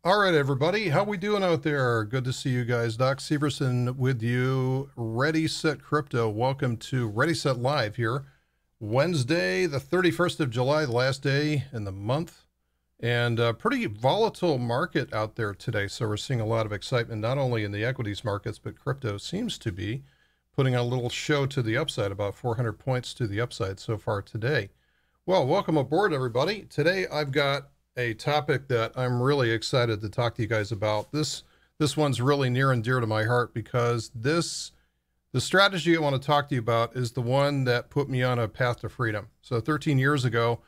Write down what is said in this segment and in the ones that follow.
All right, everybody. How we doing out there? Good to see you guys. Doc Severson with you. Ready, Set Crypto. Welcome to Ready, Set Live here. Wednesday, the 31st of July, the last day in the month. And a pretty volatile market out there today. So we're seeing a lot of excitement, not only in the equities markets, but crypto seems to be putting a little show to the upside, about 400 points to the upside so far today. Well, welcome aboard, everybody. Today, I've got a topic that I'm really excited to talk to you guys about. This one's really near and dear to my heart because the strategy I want to talk to you about is the one that put me on a path to freedom. So 13 years ago,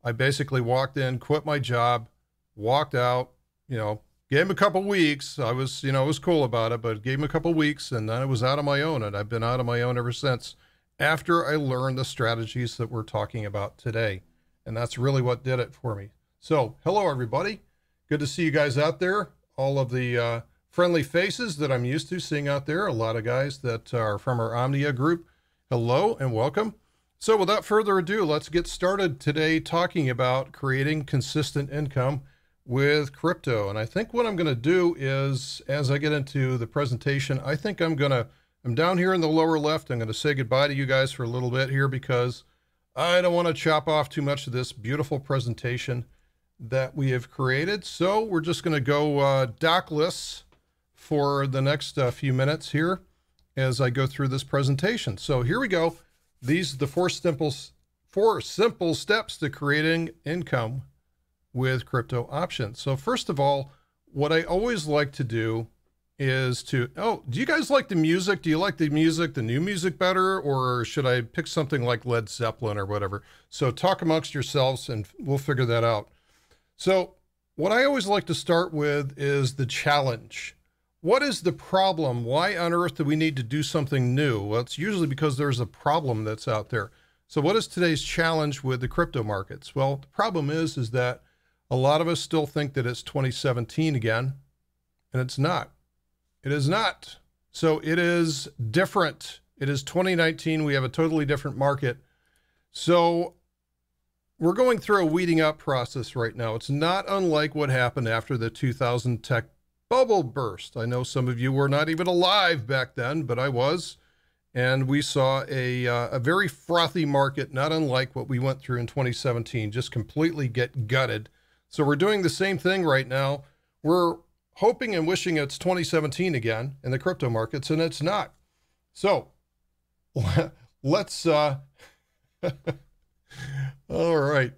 I basically walked in, quit my job, walked out, gave him a couple weeks. I was cool about it, but gave him a couple weeks and then I was out on my own, and I've been out on my own ever since after I learned the strategies that we're talking about today. And that's really what did it for me. So, hello everybody. Good to see you guys out there. All of the friendly faces that I'm used to seeing out there. A lot of guys that are from our Omnia group. Hello and welcome. So without further ado, let's get started today talking about creating consistent income with crypto. And I think what I'm going to do is, as I get into the presentation, I think I'm down here in the lower left. I'm going to say goodbye to you guys for a little bit here because I don't want to chop off too much of this beautiful presentation that we have created. So we're just going to go dockless for the next few minutes here as I go through this presentation. So here we go. These are the four simple steps to creating income with crypto options. So first of all, what I always like to do is do you guys like the music? Do you like the music, the new music better? Or should I pick something like Led Zeppelin or whatever? So talk amongst yourselves and we'll figure that out. So what I always like to start with is the challenge. What is the problem? Why on earth do we need to do something new? Well, it's usually because there's a problem that's out there. So what is today's challenge with the crypto markets? Well, the problem is that a lot of us still think that it's 2017 again, and it's not. It is not. So it is different. It is 2019. We have a totally different market. So we're going through a weeding up process right now. It's not unlike what happened after the 2000 tech bubble burst. I know some of you were not even alive back then, but I was. And we saw a very frothy market, not unlike what we went through in 2017, just completely get gutted. So we're doing the same thing right now. We're hoping and wishing it's 2017 again in the crypto markets, and it's not. So let's... All right.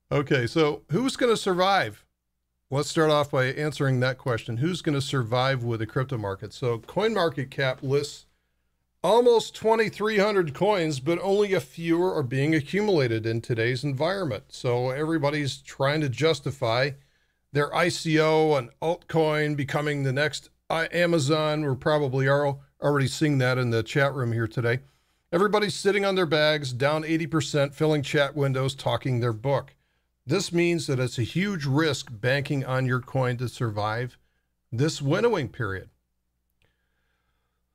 Okay, so who's going to survive? Let's start off by answering that question. Who's going to survive with the crypto market? So CoinMarketCap lists almost 2,300 coins, but only a few are being accumulated in today's environment. So everybody's trying to justify their ICO and altcoin becoming the next Amazon. We're probably already seeing that in the chat room here today. Everybody's sitting on their bags, down 80%, filling chat windows, talking their book. This means that it's a huge risk banking on your coin to survive this winnowing period.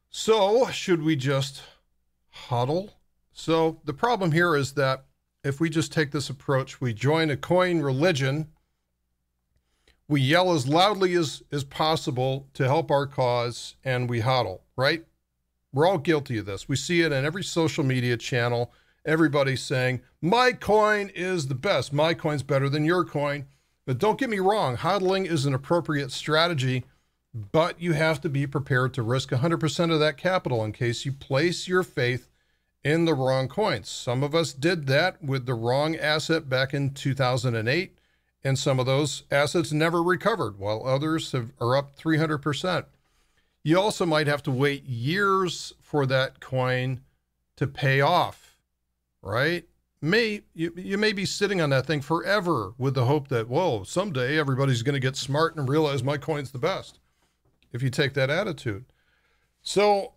So should we just hodl? So the problem here is that if we just take this approach, we join a coin religion, we yell as loudly as possible to help our cause, and we hodl, right? We're all guilty of this. We see it in every social media channel. Everybody's saying, my coin is the best. My coin's better than your coin. But don't get me wrong, hodling is an appropriate strategy, but you have to be prepared to risk 100% of that capital in case you place your faith in the wrong coins. Some of us did that with the wrong asset back in 2008, and some of those assets never recovered, while others are up 300%. You also might have to wait years for that coin to pay off, right? You may be sitting on that thing forever with the hope that, whoa, someday everybody's going to get smart and realize my coin's the best, if you take that attitude. So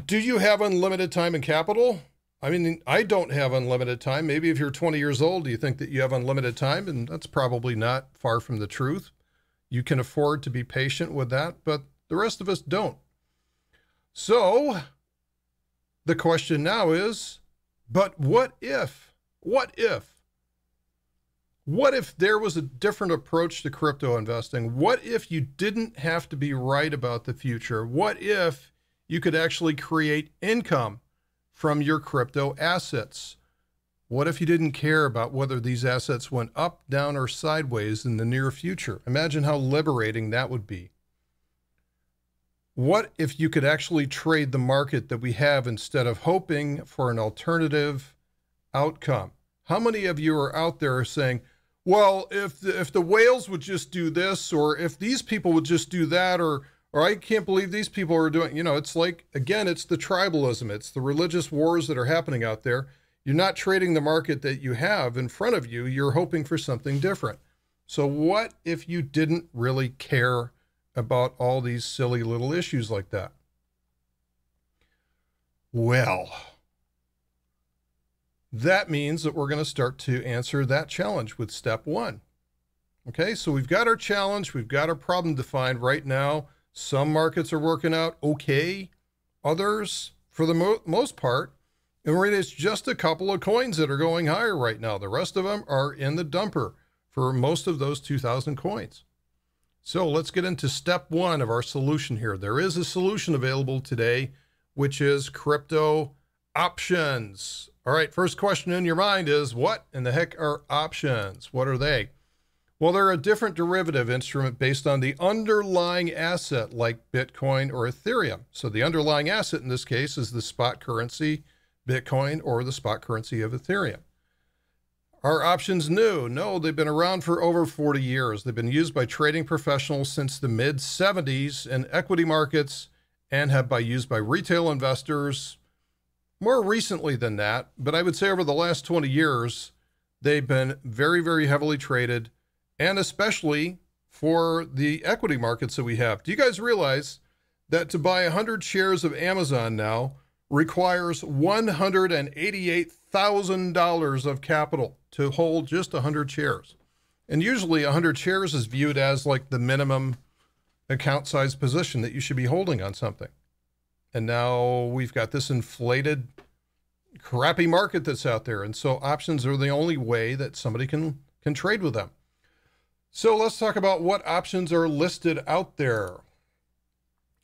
do you have unlimited time and capital? I mean, I don't have unlimited time. Maybe if you're 20 years old, you think that you have unlimited time, and that's probably not far from the truth. You can afford to be patient with that, but the rest of us don't. So the question now is, but what if? What if? What if there was a different approach to crypto investing? What if you didn't have to be right about the future? What if you could actually create income from your crypto assets? What if you didn't care about whether these assets went up, down, or sideways in the near future? Imagine how liberating that would be. What if you could actually trade the market that we have instead of hoping for an alternative outcome? How many of you are out there saying, well, if the whales would just do this, or if these people would just do that, or I can't believe these people are doing, it's like, again, it's the tribalism. It's the religious wars that are happening out there. You're not trading the market that you have in front of you. You're hoping for something different. So what if you didn't really care about all these silly little issues like that? Well, that means that we're going to start to answer that challenge with step one. Okay, so we've got our challenge. We've got our problem defined right now. Some markets are working out okay. Others, for the most part, and it's just a couple of coins that are going higher right now. The rest of them are in the dumper for most of those 2,000 coins. So let's get into step one of our solution here. There is a solution available today, which is crypto options. All right, first question in your mind is, what in the heck are options? What are they? Well, they're a different derivative instrument based on the underlying asset like Bitcoin or Ethereum. So the underlying asset in this case is the spot currency, Bitcoin, or the spot currency of Ethereum. Are options new? No, they've been around for over 40 years. They've been used by trading professionals since the mid-70s in equity markets and have been used by retail investors more recently than that. But I would say over the last 20 years, they've been very, very heavily traded, and especially for the equity markets that we have. Do you guys realize that to buy 100 shares of Amazon now requires $188,000 of capital to hold just 100 shares? And usually 100 shares is viewed as like the minimum account size position that you should be holding on something. And now we've got this inflated, crappy market that's out there. And so options are the only way that somebody can trade with them. So let's talk about what options are listed out there.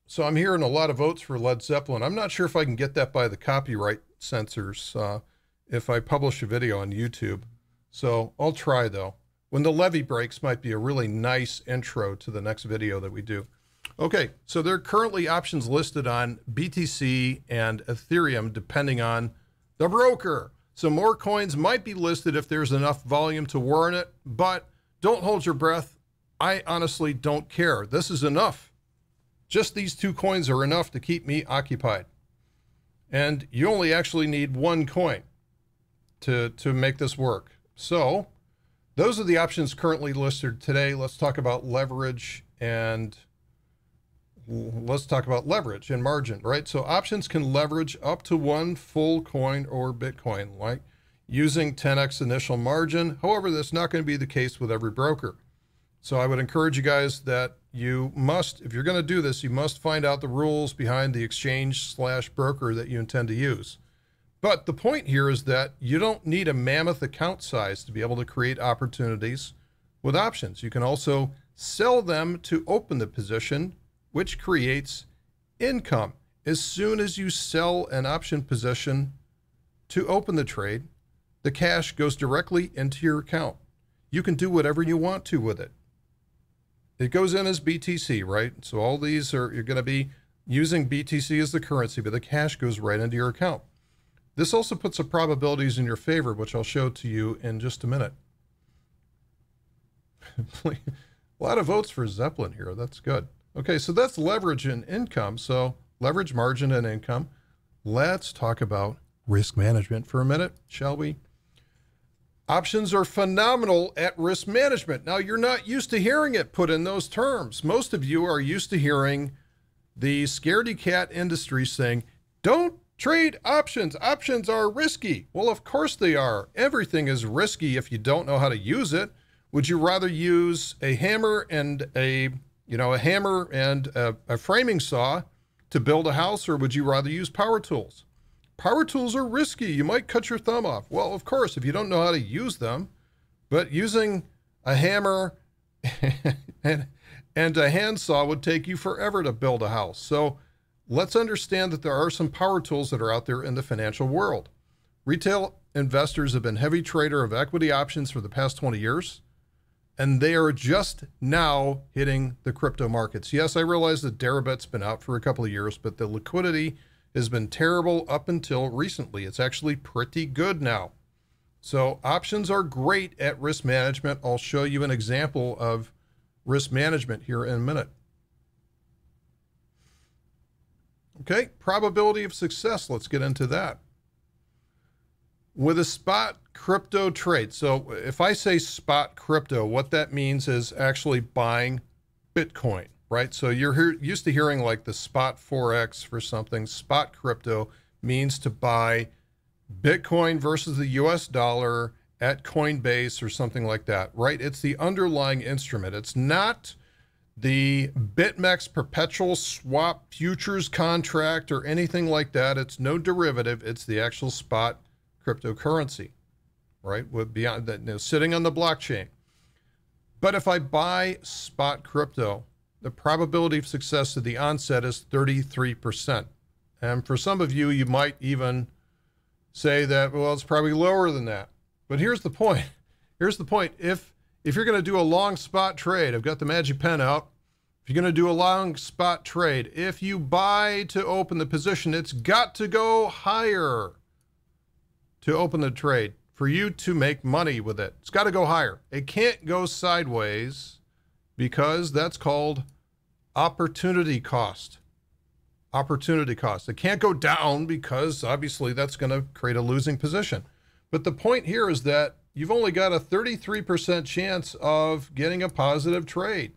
So I'm hearing a lot of votes for Led Zeppelin. I'm not sure if I can get that by the copyright censors if I publish a video on YouTube. So I'll try though. When the levee breaks might be a really nice intro to the next video that we do. Okay, so there are currently options listed on BTC and Ethereum depending on the broker. So more coins might be listed if there's enough volume to warrant it, but don't hold your breath. I honestly don't care. This is enough. Just these two coins are enough to keep me occupied. And you only actually need one coin to make this work. So those are the options currently listed today. Let's talk about leverage and margin, right? So options can leverage up to one full coin or Bitcoin, like using 10x initial margin. However, that's not going to be the case with every broker. So I would encourage you guys that you must, if you're going to do this, you must find out the rules behind the exchange/broker that you intend to use. But the point here is that you don't need a mammoth account size to be able to create opportunities with options. You can also sell them to open the position, which creates income. As soon as you sell an option position to open the trade, the cash goes directly into your account. You can do whatever you want to with it. It goes in as BTC, right? So all these are, you're going to be using BTC as the currency, but the cash goes right into your account. This also puts the probabilities in your favor, which I'll show to you in just a minute. A lot of votes for Zeppelin here. That's good. Okay, so that's leverage and income. So leverage, margin, and income. Let's talk about risk management for a minute, shall we? Options are phenomenal at risk management. Now, you're not used to hearing it put in those terms. Most of you are used to hearing the scaredy cat industry saying, don't trade options. Options are risky. Well, of course they are. Everything is risky if you don't know how to use it. Would you rather use a hammer and a framing saw to build a house, or would you rather use power tools? Power tools are risky. You might cut your thumb off. Well, of course, if you don't know how to use them, But using a hammer and a handsaw would take you forever to build a house. So let's understand that there are some power tools that are out there in the financial world. Retail investors have been heavy trader of equity options for the past 20 years, and they are just now hitting the crypto markets. Yes, I realize that Deribit's been out for a couple of years, but the liquidity has been terrible up until recently. It's actually pretty good now. So options are great at risk management. I'll show you an example of risk management here in a minute. Okay, probability of success. Let's get into that. With a spot crypto trade. So if I say spot crypto, what that means is actually buying Bitcoin, right? So you're used to hearing like the spot Forex for something. Spot crypto means to buy Bitcoin versus the US dollar at Coinbase or something like that, right? It's the underlying instrument. It's not the BitMEX perpetual swap futures contract or anything like that. It's no derivative. It's the actual spot cryptocurrency, right? With beyond that, you know, sitting on the blockchain. But if I buy spot crypto, the probability of success at the onset is 33%. And for some of you, you might even say that, well, it's probably lower than that. But here's the point. Here's the point. If you're going to do a long spot trade, I've got the magic pen out. If you're going to do a long spot trade, if you buy to open the position, it's got to go higher to open the trade for you to make money with it. It's got to go higher. It can't go sideways because that's called opportunity cost. Opportunity cost. It can't go down because obviously that's going to create a losing position. But the point here is that you've only got a 33% chance of getting a positive trade.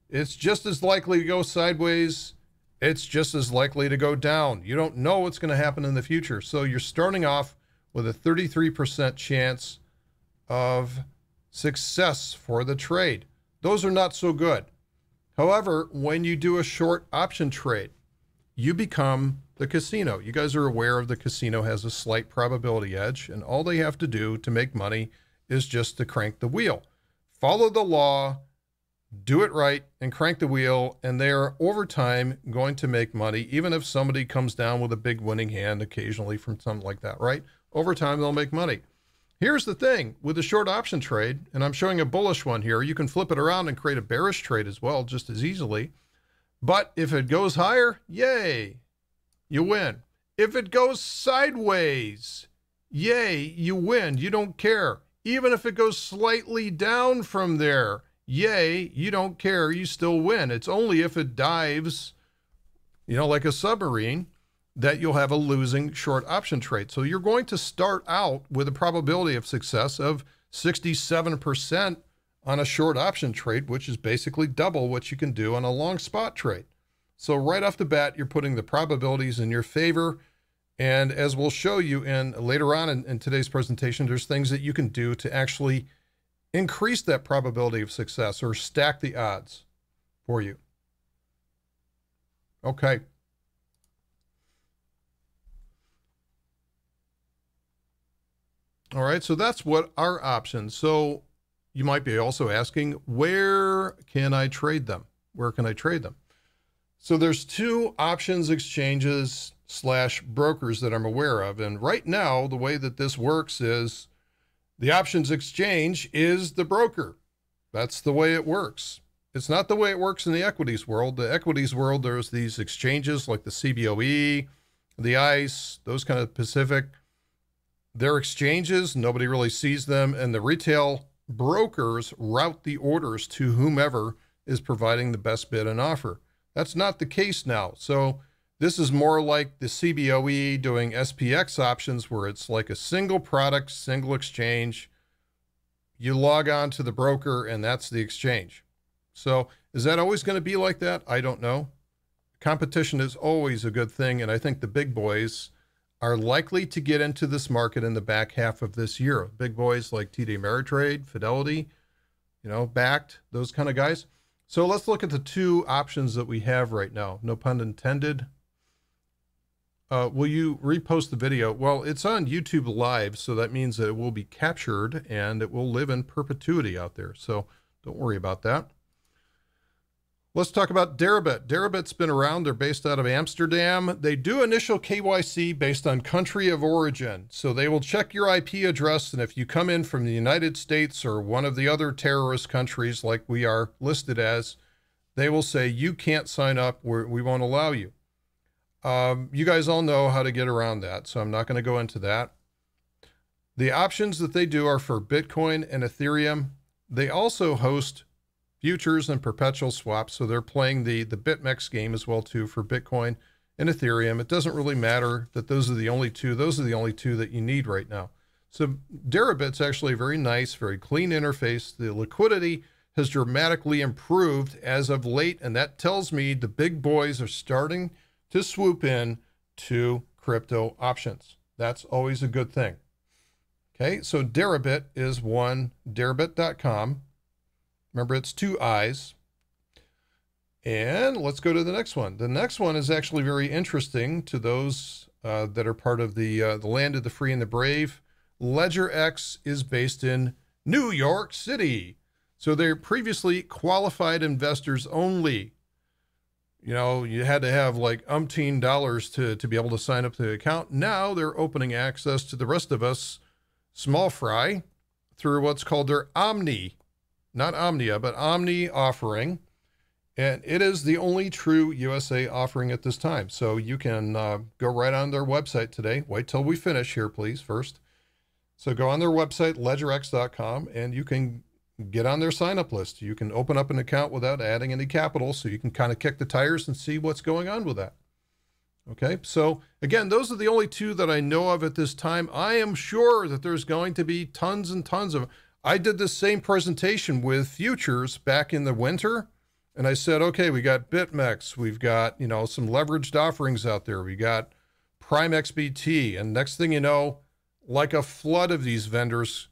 It's just as likely to go sideways. It's just as likely to go down. You don't know what's going to happen in the future. So you're starting off with a 33% chance of success for the trade. Those are not so good. However, when you do a short option trade, you become the casino. You guys are aware of the casino has a slight probability edge, and all they have to do to make money is just to crank the wheel. Follow the law, do it right, and crank the wheel, and they are over time going to make money, even if somebody comes down with a big winning hand occasionally from something like that, right? Over time, they'll make money. Here's the thing with the short option trade, and I'm showing a bullish one here. You can flip it around and create a bearish trade as well, just as easily. But if it goes higher, yay, you win. If it goes sideways, yay, you win. You don't care. Even if it goes slightly down from there, yay, you don't care. You still win. It's only if it dives, you know, like a submarine, that you'll have a losing short option trade. So you're going to start out with a probability of success of 67% on a short option trade, which is basically double what you can do on a long spot trade. So right off the bat, you're putting the probabilities in your favor. And as we'll show you later on in today's presentation, there's things that you can do to actually increase that probability of success or stack the odds for you. Okay. All right, so that's what our options. So you might be also asking, where can I trade them? Where can I trade them? So there's two options exchanges / brokers that I'm aware of. And right now, the way that this works is the options exchange is the broker. That's the way it works. It's not the way it works in the equities world. The equities world, there's these exchanges like the CBOE, the ICE, those kind of Pacific. They're exchanges, nobody really sees them, and the retail brokers route the orders to whomever is providing the best bid and offer. That's not the case now. So this is more like the CBOE doing SPX options, where it's like a single product, single exchange. You log on to the broker and that's the exchange. So is that always going to be like that? I don't know. Competition is always a good thing, and I think the big boys are likely to get into this market in the back half of this year. Big boys like TD Ameritrade, Fidelity, you know, Backed, those kind of guys. So let's look at the two options that we have right now. No pun intended. will you repost the video? Well, it's on YouTube Live, so that means that it will be captured and it will live in perpetuity out there. So don't worry about that. Let's talk about Deribit. Deribit's been around. They're based out of Amsterdam. They do initial KYC based on country of origin. So they will check your IP address, and if you come in from the United States or one of the other terrorist countries like we are listed as, they will say you can't sign up, we won't allow you. You guys all know how to get around that, so I'm not going to go into that. The options that they do are for Bitcoin and Ethereum. They also host futures and perpetual swaps, so they're playing the BitMEX game as well too for Bitcoin and Ethereum. It doesn't really matter that those are the only two. Those are the only two that you need right now. So Deribit's actually a very nice, very clean interface. The liquidity has dramatically improved as of late, and that tells me the big boys are starting to swoop in to crypto options. That's always a good thing. Okay, so Deribit is one, deribit.com. Remember, it's 2 I's. And let's go to the next one. The next one is actually very interesting to those that are part of the land of the free and the brave. LedgerX is based in New York City. So they're previously qualified investors only. You know, you had to have like umpteen dollars to be able to sign up to the account. Now they're opening access to the rest of us, small fry, through what's called their Omni. Not Omnia, but Omni offering. And it is the only true USA offering at this time. So you can go right on their website today. Wait till we finish here, please, first. So go on their website, ledgerx.com, and you can get on their sign-up list. You can open up an account without adding any capital, so you can kind of kick the tires and see what's going on with that. Okay, so again, those are the only two that I know of at this time. I am sure that there's going to be tons and tons of. I did this same presentation with futures back in the winter, and I said, okay, we got BitMEX, we've got, you know, some leveraged offerings out there, we got Prime XBT, and next thing you know, like a flood of these vendors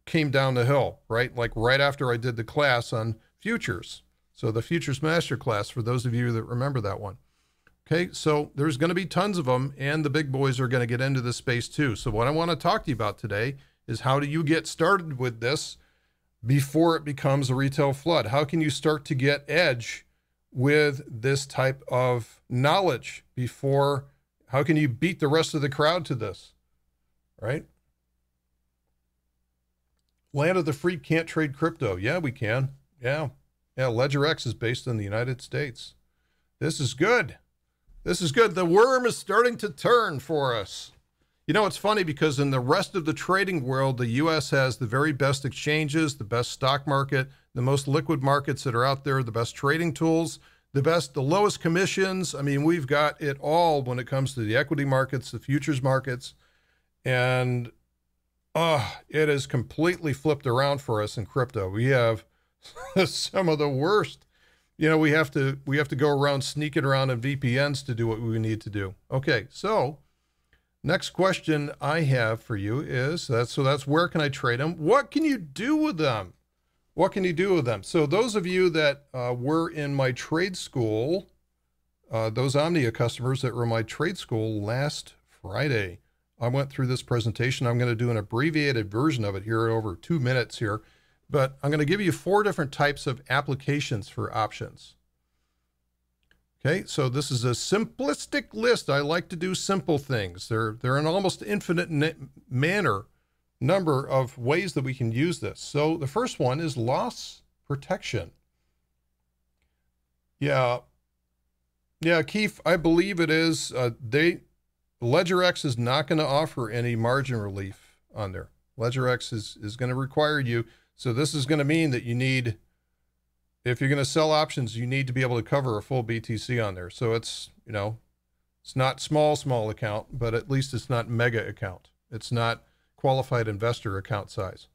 came down the hill, right? Like right after I did the class on futures. So the Futures Master class, for those of you that remember that one. Okay, so there's going to be tons of them, and the big boys are going to get into this space too. So what I want to talk to you about today is how do you get started with this before it becomes a retail flood? How can you start to get edge with this type of knowledge before, how can you beat the rest of the crowd to this, right? Land of the free can't trade crypto. Yeah, we can. Yeah. LedgerX is based in the United States. This is good. This is good. The worm is starting to turn for us. You know, it's funny because in the rest of the trading world, the U.S. has the very best exchanges, the best stock market, the most liquid markets that are out there, the best trading tools, the lowest commissions. I mean, we've got it all when it comes to the equity markets, the futures markets, and it is completely flipped around for us in crypto. We have some of the worst. You know, we have to go around sneaking around in VPNs to do what we need to do. Okay, so next question I have for you is that's where can I trade them? What can you do with them? What can you do with them? So those of you that were in my trade school, those Omnia customers that were in my trade school last Friday, I went through this presentation. I'm going to do an abbreviated version of it here over 2 minutes here, but I'm going to give you 4 different types of applications for options. Okay, so this is a simplistic list. I like to do simple things. They're an almost infinite number of ways that we can use this. So the first one is loss protection. Yeah, Keith, I believe it is. LedgerX is not going to offer any margin relief on there. LedgerX is going to require you. So this is going to mean that you need, if you're going to sell options, you need to be able to cover a full BTC on there. So it's, you know, it's not small account, but at least it's not mega account. It's not qualified investor account size.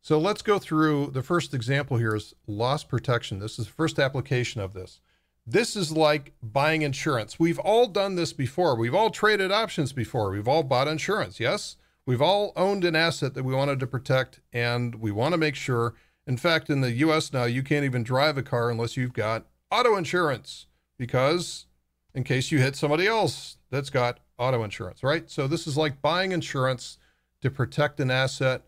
So let's go through the first example here is loss protection. This is the first application of this. This is like buying insurance. We've all done this before. We've all traded options before. We've all bought insurance. Yes. We've all owned an asset that we wanted to protect, and we want to make sure. In fact, in the US now, you can't even drive a car unless you've got auto insurance, because in case you hit somebody else that's got auto insurance, right? So this is like buying insurance to protect an asset.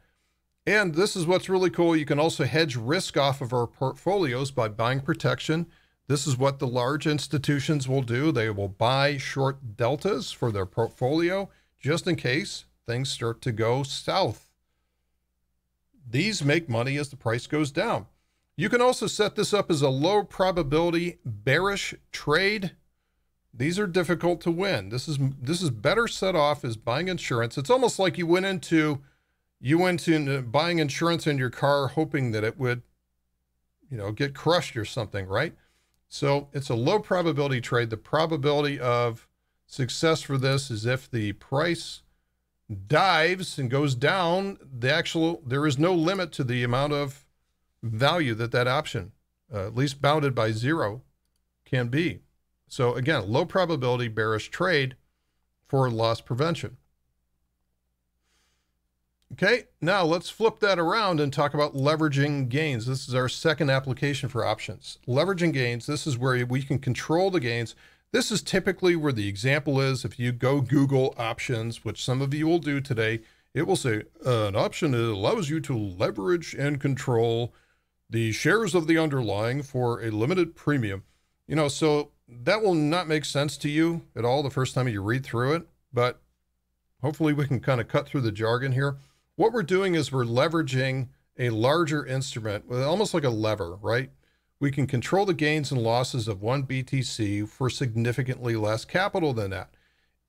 And this is what's really cool. You can also hedge risk off of our portfolios by buying protection. This is what the large institutions will do. They will buy short deltas for their portfolio just in case things start to go south. These make money as the price goes down. You can also set this up as a low probability bearish trade. These are difficult to win. This is better set off as buying insurance. It's almost like you went into buying insurance in your car hoping that it would, get crushed or something, right? So it's a low probability trade. The probability of success for this is if the price dives and goes down, there is no limit to the amount of value that option, at least bounded by zero, can be. So again, low probability bearish trade for loss prevention. Okay, now let's flip that around and talk about leveraging gains. This is our second application for options. Leveraging gains, this is where we can control the gains. This is typically where the example is. If you go Google options, which some of you will do today, it will say an option allows you to leverage and control the shares of the underlying for a limited premium. So that will not make sense to you at all the first time you read through it, but hopefully we can kind of cut through the jargon here. What we're doing is we're leveraging a larger instrument, almost like a lever, right? We can control the gains and losses of one BTC for significantly less capital than that.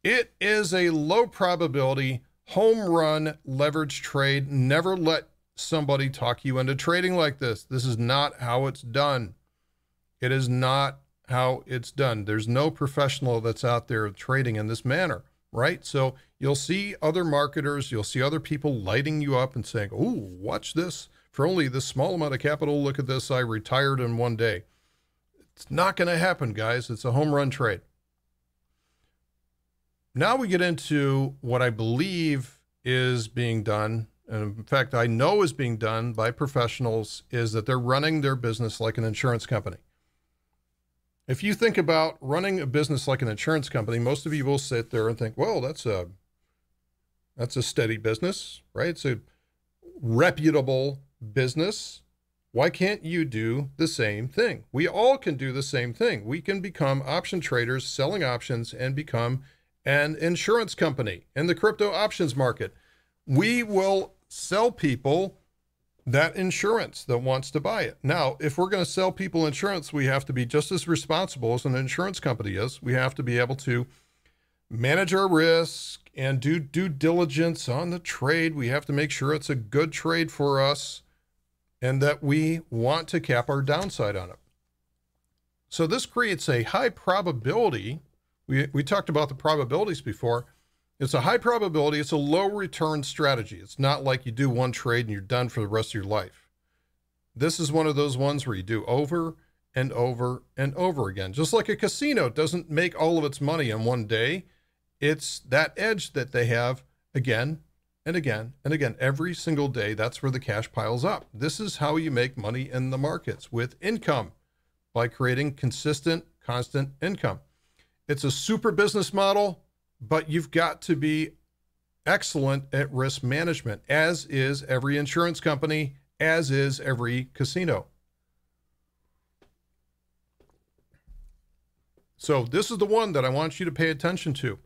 It is a low probability home run leverage trade. Never let somebody talk you into trading like this. This is not how it's done. It is not how it's done. There's no professional that's out there trading in this manner, right? So you'll see other marketers, you'll see other people lighting you up and saying, oh, watch this. For only this small amount of capital, look at this, I retired in one day. It's not going to happen, guys. It's a home run trade. Now we get into what I believe is being done, and in fact, I know is being done by professionals, is that they're running their business like an insurance company. If you think about running a business like an insurance company, most of you will sit there and think, well, that's a steady business, right? It's a reputable business. Why can't you do the same thing? We all can do the same thing. We can become option traders selling options and become an insurance company in the crypto options market. We will sell people that insurance that wants to buy it. Now, if we're going to sell people insurance, we have to be just as responsible as an insurance company is. We have to be able to manage our risk and do due diligence on the trade. We have to make sure it's a good trade for us and that we want to cap our downside on it. So this creates a high probability. We talked about the probabilities before. It's a high probability. It's a low return strategy. It's not like you do one trade and you're done for the rest of your life. This is one of those ones where you do over and over and over again. Just like a casino doesn't make all of its money in one day. It's that edge that they have again and again and again. Every single day, that's where the cash piles up. This is how you make money in the markets, with income, by creating consistent, constant income. It's a super business model, but you've got to be excellent at risk management, as is every insurance company, as is every casino. So this is the one that I want you to pay attention to.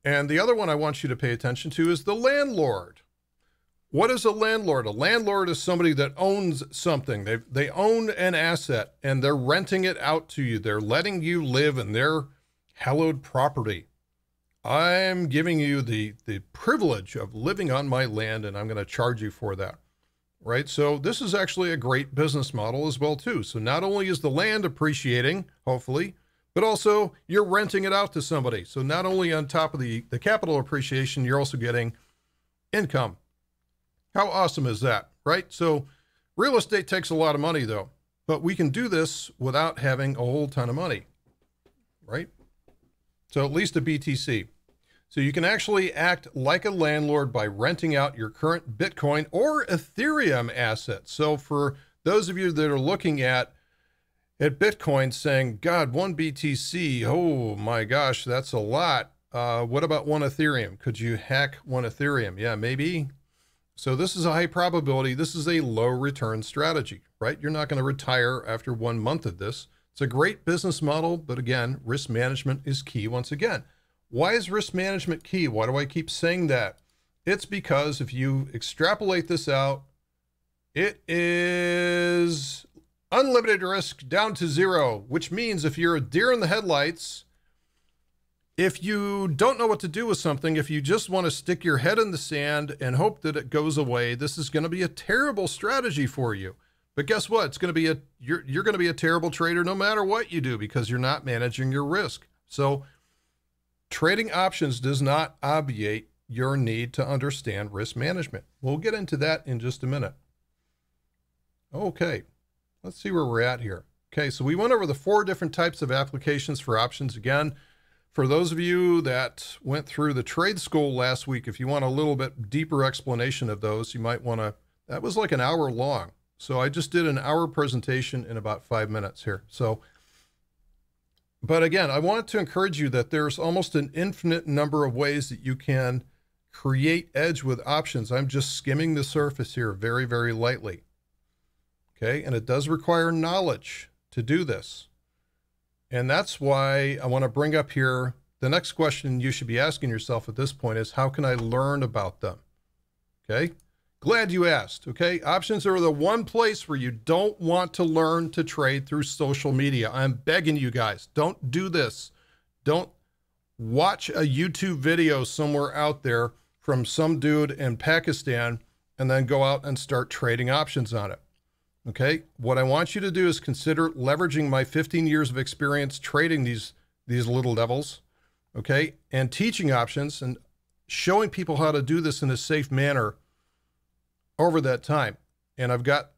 And the other one I want you to pay attention to is the landlord. What is a landlord? A landlord is somebody that owns something. They own an asset and they're renting it out to you. They're letting you live in their hallowed property. I'm giving you the privilege of living on my land, and I'm going to charge you for that, right? So this is actually a great business model as well, too. So not only is the land appreciating, hopefully, but also you're renting it out to somebody. So not only on top of the capital appreciation, you're also getting income. How awesome is that, right? So real estate takes a lot of money, though, but we can do this without having a whole ton of money, right? So at least a BTC. So you can actually act like a landlord by renting out your current Bitcoin or Ethereum assets. So for those of you that are looking at at Bitcoin saying, God, one BTC, oh my gosh, that's a lot. What about one Ethereum? Could you hack one Ethereum? Yeah, maybe. So this is a high probability. This is a low return strategy, right? You're not going to retire after 1 month of this. It's a great business model, but again, risk management is key once again. Why is risk management key? Why do I keep saying that? It's because if you extrapolate this out, it is unlimited risk down to zero, which means if you're a deer in the headlights, if you don't know what to do with something, if you just want to stick your head in the sand and hope that it goes away, this is going to be a terrible strategy for you. But guess what? It's going to be you're going to be a terrible trader no matter what you do because you're not managing your risk. So trading options does not obviate your need to understand risk management. We'll get into that in just a minute. Okay, let's see where we're at here. Okay, so we went over the 4 different types of applications for options. Again, for those of you that went through the trade school last week, if you want a little bit deeper explanation of those, you might want to, that was like an hour long. So I just did an hour presentation in about 5 minutes here. So, but again, I wanted to encourage you that there's almost an infinite number of ways that you can create edge with options. I'm just skimming the surface here very, very lightly. Okay, and it does require knowledge to do this. And that's why I want to bring up here, the next question you should be asking yourself at this point is, how can I learn about them? Okay, glad you asked. Okay, options are the one place where you don't want to learn to trade through social media. I'm begging you guys, don't do this. Don't watch a YouTube video somewhere out there from some dude in Pakistan and then go out and start trading options on it. Okay, what I want you to do is consider leveraging my 15 years of experience trading these little devils, okay, and teaching options and showing people how to do this in a safe manner over that time. And I've got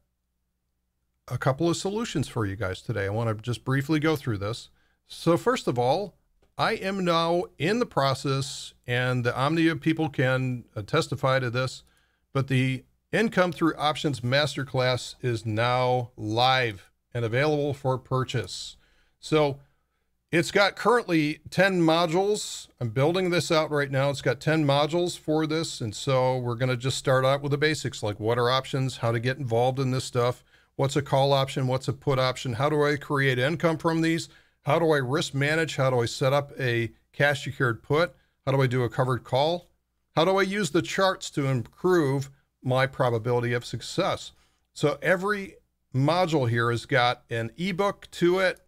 a couple of solutions for you guys today. I want to just briefly go through this. So first of all, I am now in the process, and the Omnia people can testify to this, but the Income Through Options Masterclass is now live and available for purchase. So it's got currently 10 modules. I'm building this out right now. It's got 10 modules for this. And so we're going to just start out with the basics, like what are options, how to get involved in this stuff, what's a call option, what's a put option, how do I create income from these, how do I risk manage, how do I set up a cash secured put, how do I do a covered call, how do I use the charts to improve my probability of success. So every module here has got an ebook to it,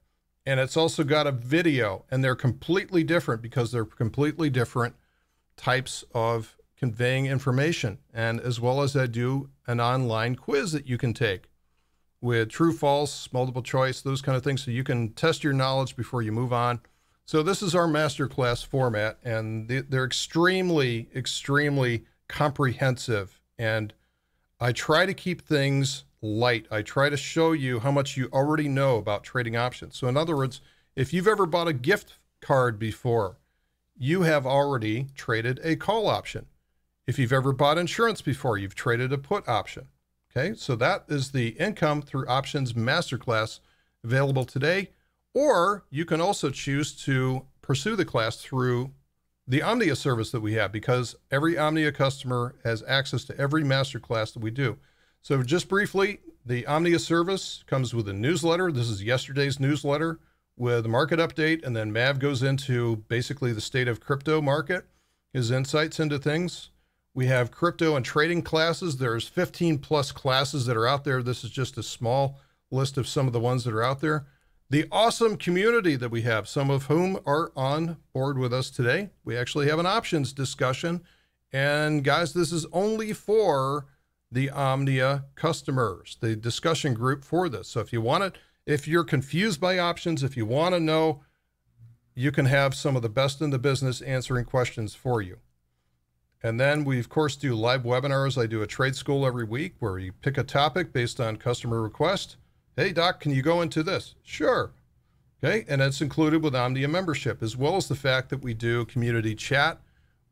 and it's also got a video, and they're completely different because they're completely different types of conveying information. And as well as I do an online quiz that you can take with true, false, multiple choice, those kind of things. So you can test your knowledge before you move on. So this is our masterclass format, and they're extremely, extremely comprehensive. And I try to keep things light. I try to show you how much you already know about trading options. So in other words, if you've ever bought a gift card before, you have already traded a call option. If you've ever bought insurance before, you've traded a put option. Okay, so that is the Income Through Options Masterclass available today. Or you can also choose to pursue the class through the Omnia service that we have, because every Omnia customer has access to every masterclass that we do. So just briefly, the Omnia service comes with a newsletter. This is yesterday's newsletter with a market update, and then Mav goes into basically the state of crypto market, his insights into things. We have crypto and trading classes. There's 15 plus classes that are out there. This is just a small list of some of the ones that are out there. The awesome community that we have, some of whom are on board with us today. We actually have an options discussion. And guys, this is only for the Omnia customers, the discussion group for this. So if you want it, if you're confused by options, if you want to know, you can have some of the best in the business answering questions for you. And then we, of course, do live webinars. I do a trade school every week where you pick a topic based on customer request. Hey, Doc, can you go into this? Sure. Okay, and it's included with Omnia membership, as well as the fact that we do community chat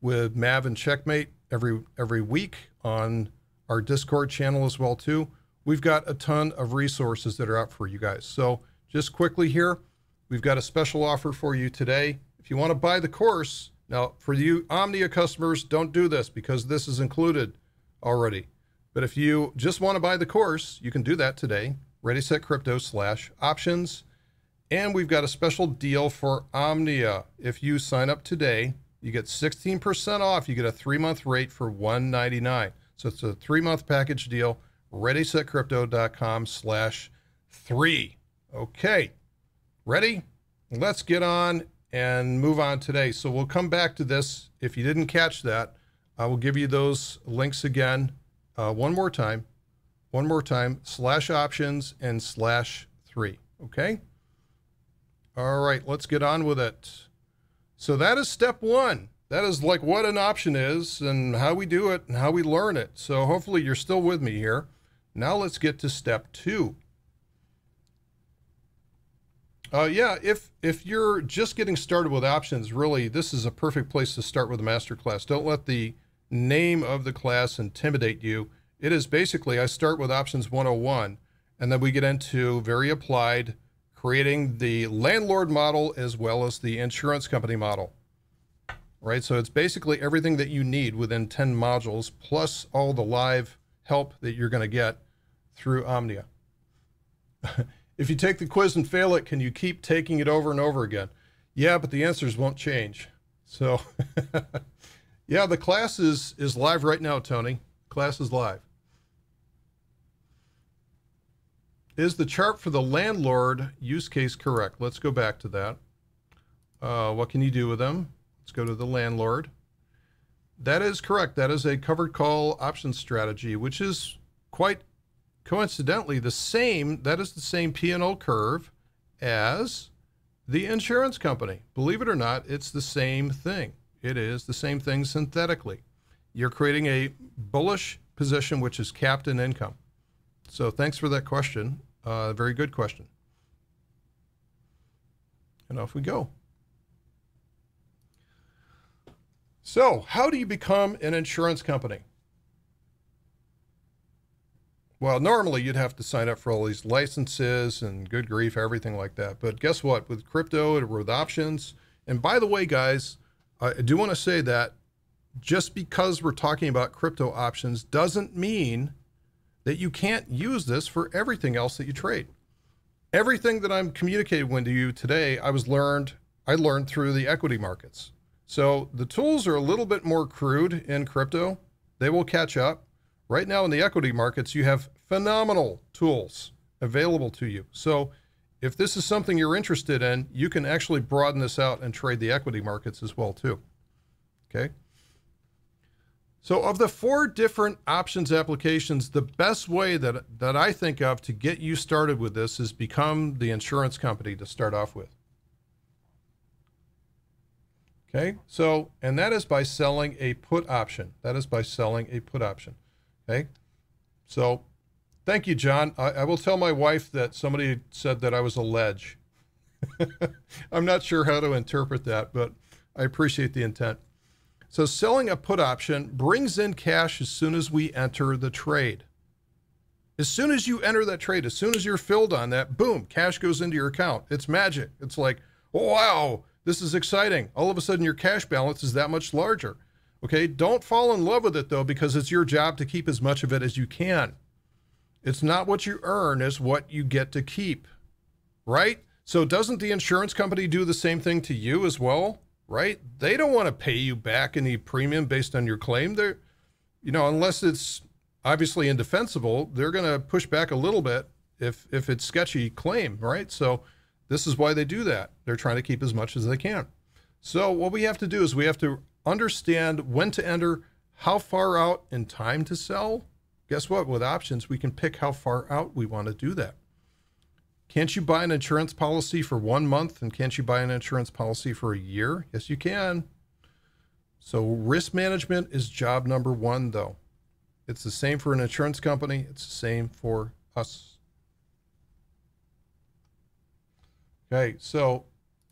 with Mav and Checkmate every week on our Discord channel as well, too. We've got a ton of resources that are out for you guys. So just quickly here, we've got a special offer for you today. If you want to buy the course, now for you Omnia customers, don't do this because this is included already. But if you just want to buy the course, you can do that today. ReadySetCrypto/options. And we've got a special deal for Omnia. If you sign up today, you get 16% off. You get a 3-month rate for $199. So it's a 3-month package deal. ReadySetCrypto.com/3. Okay, ready? Let's get on and move on today. So we'll come back to this. If you didn't catch that, I will give you those links again one more time, /options and /3. Okay? All right, let's get on with it. So that is step one. That is like what an option is and how we do it and how we learn it. So hopefully you're still with me here. Now let's get to step two. If you're just getting started with options, really, this is a perfect place to start with a masterclass. Don't let the name of the class intimidate you. It is basically, I start with Options 101, and then we get into very applied, creating the landlord model as well as the insurance company model. Right, so it's basically everything that you need within 10 modules, plus all the live help that you're going to get through Omnia. If you take the quiz and fail it, can you keep taking it over and over again? Yeah, but the answers won't change. So, yeah, the class is live right now, Tony. Class is live. Is the chart for the landlord use case correct? Let's go back to that. What can you do with them? Let's go to the landlord. That is correct. That is a covered call option strategy, which is quite coincidentally the same. That is the same P&L curve as the insurance company. Believe it or not, it's the same thing. It is the same thing synthetically. You're creating a bullish position, which is capped in income. So thanks for that question. Very good question. And off we go. So how do you become an insurance company? Well, normally you'd have to sign up for all these licenses and good grief, everything like that. But guess what? With crypto and with options, and by the way, guys, I do want to say that just because we're talking about crypto options doesn't mean that you can't use this for everything else that you trade. Everything that I'm communicating with you today, I learned through the equity markets. So the tools are a little bit more crude in crypto. They will catch up. Right now in the equity markets, you have phenomenal tools available to you. So if this is something you're interested in, you can actually broaden this out and trade the equity markets as well too. Okay. So of the 4 different options applications, the best way that I think of to get you started with this is become the insurance company to start off with. Okay, so, and that is by selling a put option. That is by selling a put option. Okay, so thank you, John. I will tell my wife that somebody said that I was a ledge. I'm not sure how to interpret that, but I appreciate the intent. So selling a put option brings in cash as soon as we enter the trade. As soon as you enter that trade, as soon as you're filled on that, boom, cash goes into your account. It's magic. It's like, oh, wow, this is exciting. All of a sudden your cash balance is that much larger. Okay, don't fall in love with it though, because it's your job to keep as much of it as you can. It's not what you earn, it's what you get to keep, right? So doesn't the insurance company do the same thing to you as well? Right? They don't want to pay you back any premium based on your claim. They're, you know, unless it's obviously indefensible, they're going to push back a little bit if it's sketchy claim, right? So this is why they do that. They're trying to keep as much as they can. So what we have to do is we have to understand when to enter, how far out in time to sell. Guess what? With options, we can pick how far out we want to do that. Can't you buy an insurance policy for 1 month and can't you buy an insurance policy for a year? Yes, you can. So risk management is job number 1 though. It's the same for an insurance company. It's the same for us. Okay, so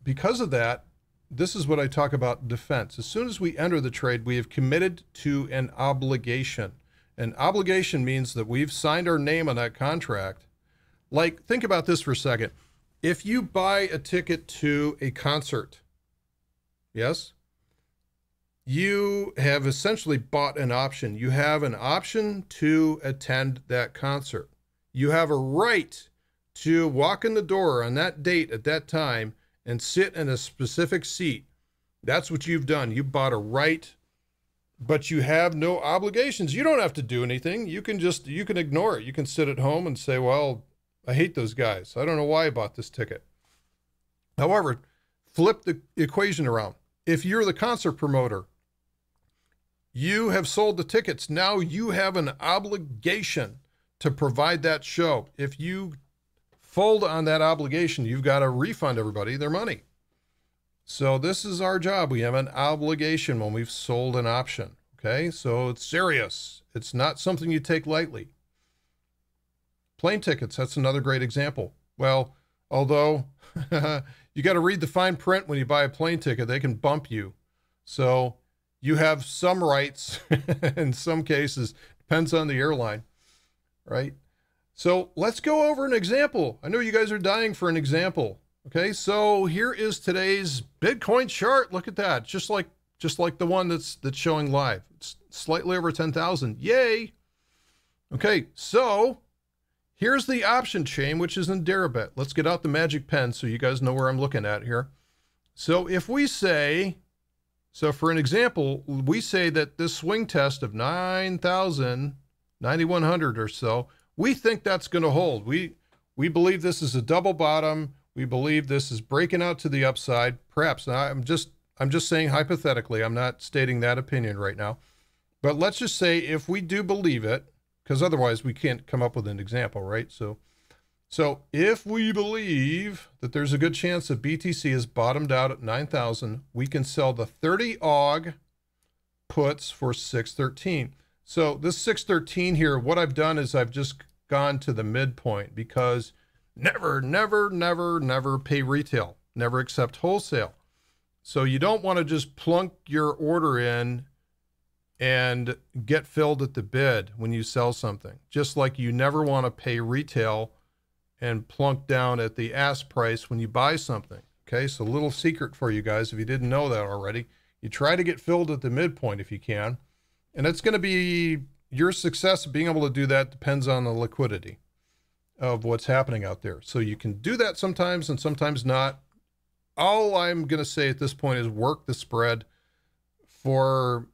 because of that, this is what I talk about defense. As soon as we enter the trade, we have committed to an obligation. An obligation means that we've signed our name on that contract. Like, think about this for a second. If you buy a ticket to a concert, yes, you have essentially bought an option. You have an option to attend that concert. You have a right to walk in the door on that date at that time and sit in a specific seat. That's what you've done. You bought a right, but you have no obligations. You don't have to do anything. You can ignore it. You can sit at home and say, well, I hate those guys. I don't know why I bought this ticket. However, flip the equation around. If you're the concert promoter, you have sold the tickets. Now you have an obligation to provide that show. If you fold on that obligation, you've got to refund everybody their money. So this is our job. We have an obligation when we've sold an option. Okay, so it's serious. It's not something you take lightly. Plane tickets, that's another great example. Well, although you got to read the fine print when you buy a plane ticket, they can bump you. So you have some rights in some cases, depends on the airline, right? So let's go over an example. I know you guys are dying for an example. Okay, so here is today's Bitcoin chart. Look at that, just like the one that's showing live. It's slightly over 10,000. Yay! Okay, so here's the option chain, which is in Deribit. Let's get out the magic pen so you guys know where I'm looking at here. So if we say, so for an example, we say that this swing test of 9,000, 9,100 or so, we think that's going to hold. We believe this is a double bottom. We believe this is breaking out to the upside. Perhaps. Now, I'm just saying hypothetically. I'm not stating that opinion right now. But let's just say if we do believe it, because otherwise we can't come up with an example, right? So if we believe that there's a good chance that BTC is bottomed out at 9,000, we can sell the 30 AUG puts for 613. So this 613 here, what I've done is I've just gone to the midpoint because never pay retail, never accept wholesale. So you don't want to just plunk your order in and get filled at the bid when you sell something. Just like you never want to pay retail and plunk down at the ask price when you buy something. Okay, so a little secret for you guys, if you didn't know that already, you try to get filled at the midpoint if you can. And it's going to be your success of being able to do that depends on the liquidity of what's happening out there. So you can do that sometimes and sometimes not. All I'm going to say at this point is work the spread for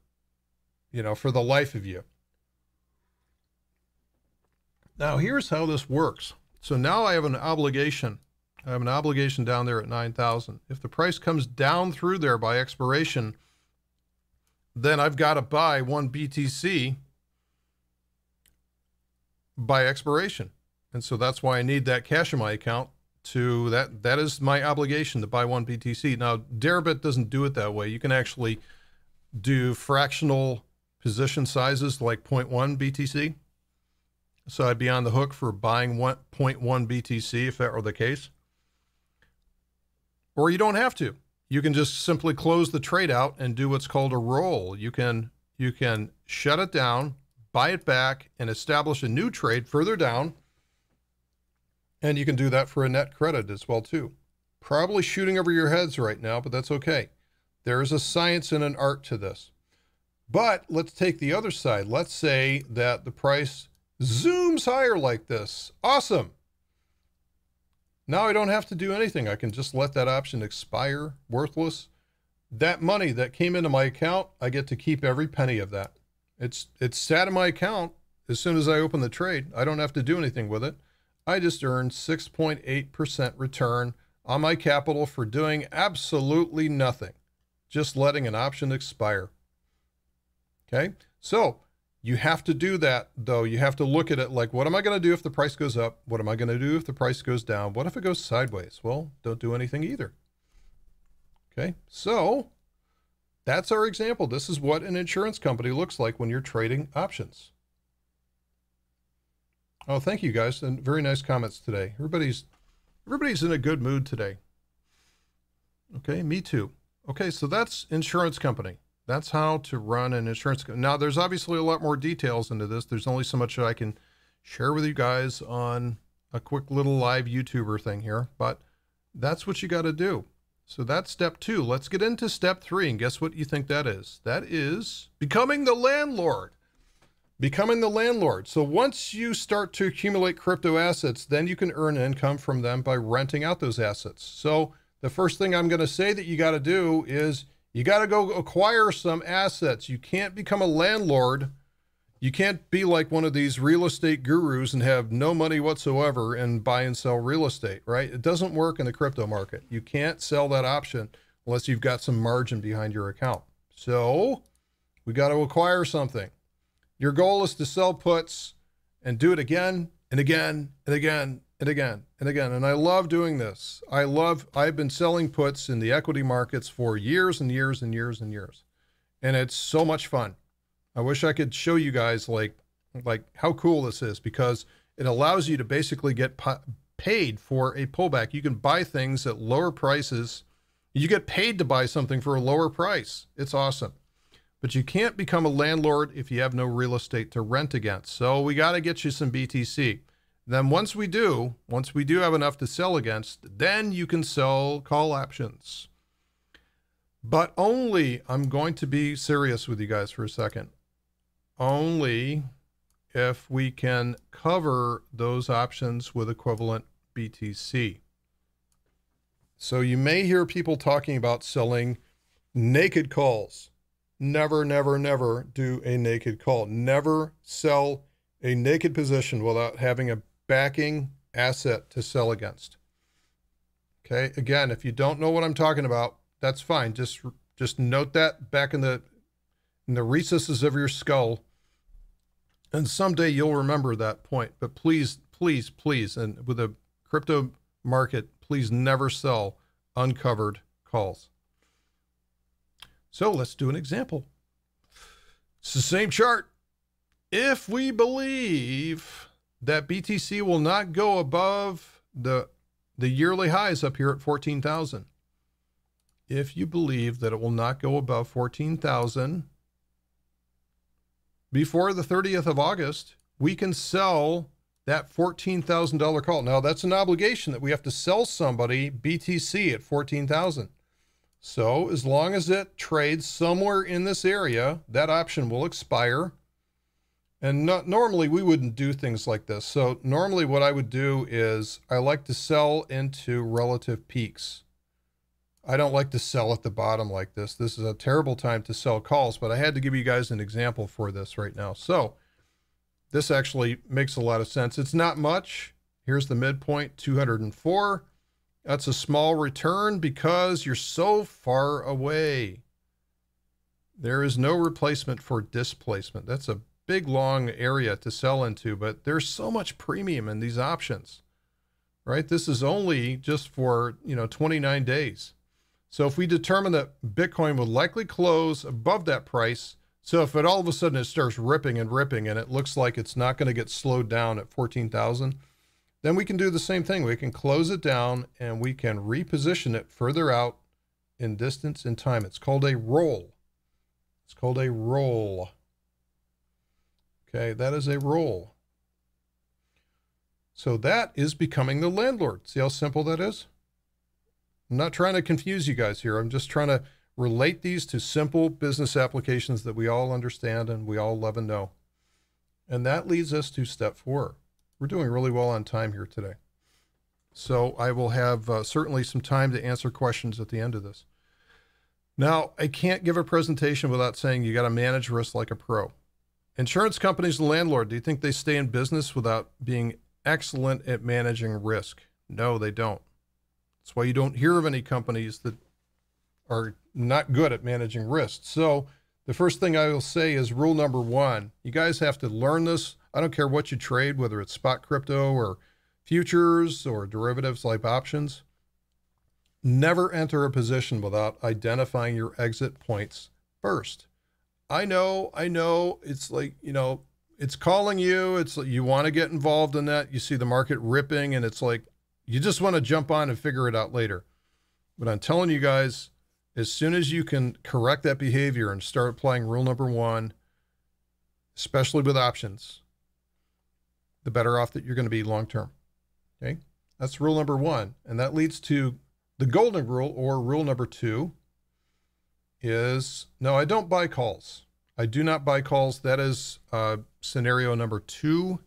the life of you. Now here's how this works. So now I have an obligation. I have an obligation down there at 9,000. If the price comes down through there by expiration, then I've got to buy 1 BTC by expiration. And so that's why I need that cash in my account to that is my obligation to buy 1 BTC. Now, Deribit doesn't do it that way. You can actually do fractional position sizes like 0.1 BTC. So I'd be on the hook for buying 0.1 BTC if that were the case. Or you don't have to. You can just simply close the trade out and do what's called a roll. You can shut it down, buy it back, and establish a new trade further down. And you can do that for a net credit as well too. Probably shooting over your heads right now, but that's okay. There is a science and an art to this. But let's take the other side. Let's say that the price zooms higher like this. Awesome. Now I don't have to do anything. I can just let that option expire, worthless. That money that came into my account, I get to keep every penny of that. It's sat in my account as soon as I open the trade. I don't have to do anything with it. I just earned 6.8% return on my capital for doing absolutely nothing, just letting an option expire. Okay, so you have to do that, though. You have to look at it like, what am I going to do if the price goes up? What am I going to do if the price goes down? What if it goes sideways? Well, don't do anything either. Okay, so that's our example. This is what an insurance company looks like when you're trading options. Oh, thank you guys, and very nice comments today. Everybody's in a good mood today. Okay, me too. Okay, so that's insurance company. That's how to run an insurance company. Now, there's obviously a lot more details into this. There's only so much that I can share with you guys on a quick little live YouTuber thing here, but That's what you got to do. So that's step 2. Let's get into step 3. And guess what you think that is? That is becoming the landlord. Becoming the landlord. So once you start to accumulate crypto assets, then you can earn income from them by renting out those assets. So the first thing I'm going to say that you got to do is you got to go acquire some assets. You can't become a landlord. You can't be like one of these real estate gurus and have no money whatsoever and buy and sell real estate, right? It doesn't work in the crypto market. You can't sell that option unless you've got some margin behind your account. So we got to acquire something. Your goal is to sell puts and do it again and again and again and again and again. And I love doing this. I've been selling puts in the equity markets for years and years and years and years. And it's so much fun. I wish I could show you guys like how cool this is, because it allows you to basically get paid for a pullback. You can buy things at lower prices. You get paid to buy something for a lower price. It's awesome. But you can't become a landlord if you have no real estate to rent against. So we got to get you some BTC. Then once we do have enough to sell against, then you can sell call options. But only, I'm going to be serious with you guys for a second, only if we can cover those options with equivalent BTC. So you may hear people talking about selling naked calls. Never, never, never do a naked call. Never sell a naked position without having a backing asset to sell against. Okay, again, if you don't know what I'm talking about, that's fine. Just note that back in the recesses of your skull, and someday you'll remember that point. But please, please, please, and with a crypto market, please never sell uncovered calls. So let's do an example. It's the same chart. If we believe that BTC will not go above the yearly highs up here at 14,000, if you believe that it will not go above 14,000 before the 30th of August, we can sell that $14,000 call. Now that's an obligation that we have to sell somebody BTC at 14,000. So as long as it trades somewhere in this area, that option will expire. And normally we wouldn't do things like this. So normally what I would do is I like to sell into relative peaks. I don't like to sell at the bottom like this. This is a terrible time to sell calls, but I had to give you guys an example for this right now. So this actually makes a lot of sense. It's not much. Here's the midpoint, 204. That's a small return because you're so far away. There is no replacement for displacement. That's a big, long area to sell into, but there's so much premium in these options, right? This is only just for, 29 days. So if we determine that Bitcoin will likely close above that price, so if it all of a sudden it starts ripping and ripping and it looks like it's not going to get slowed down at 14,000, then we can do the same thing. We can close it down and we can reposition it further out in distance and time. It's called a roll. It's called a roll. Okay, that is a roll. So that is becoming the landlord. See how simple that is? I'm not trying to confuse you guys here. I'm just trying to relate these to simple business applications that we all understand and we all love and know. And that leads us to step 4. We're doing really well on time here today. So I will have certainly some time to answer questions at the end of this. Now, I can't give a presentation without saying you got to manage risk like a pro. Insurance companies and landlord, do you think they stay in business without being excellent at managing risk? No, they don't. That's why you don't hear of any companies that are not good at managing risk. So the first thing I will say is rule number 1. You guys have to learn this. I don't care what you trade, whether it's spot crypto or futures or derivatives like options. Never enter a position without identifying your exit points first. I know, it's like, it's calling you. It's like you want to get involved in that. You see the market ripping and it's like, you just want to jump on and figure it out later. But I'm telling you guys, as soon as you can correct that behavior and start applying rule number 1, especially with options, the better off that you're going to be long-term. Okay. That's rule number one. And that leads to the golden rule, or rule number two, is no, I don't buy calls. I do not buy calls. That is scenario number two.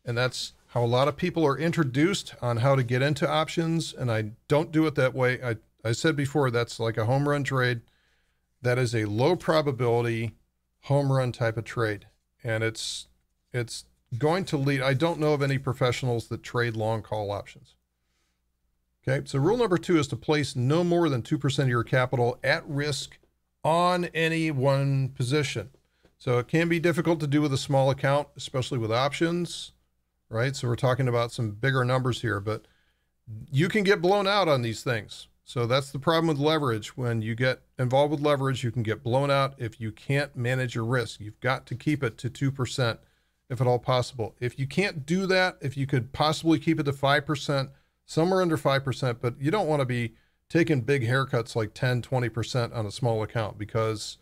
And that's how a lot of people are introduced on how to get into options. And I don't do it that way. I said before, that's like a home run trade. That is a low probability home run type of trade. And it's going to lead, I don't know of any professionals that trade long call options. Okay, so rule number two is to place no more than 2% of your capital at risk on any one position. So it can be difficult to do with a small account, especially with options, right? So we're talking about some bigger numbers here, but you can get blown out on these things. So that's the problem with leverage. When you get involved with leverage, you can get blown out if you can't manage your risk. You've got to keep it to 2% if at all possible. If you can't do that, if you could possibly keep it to 5%, somewhere under 5%, but you don't want to be taking big haircuts like 10, 20% on a small account, because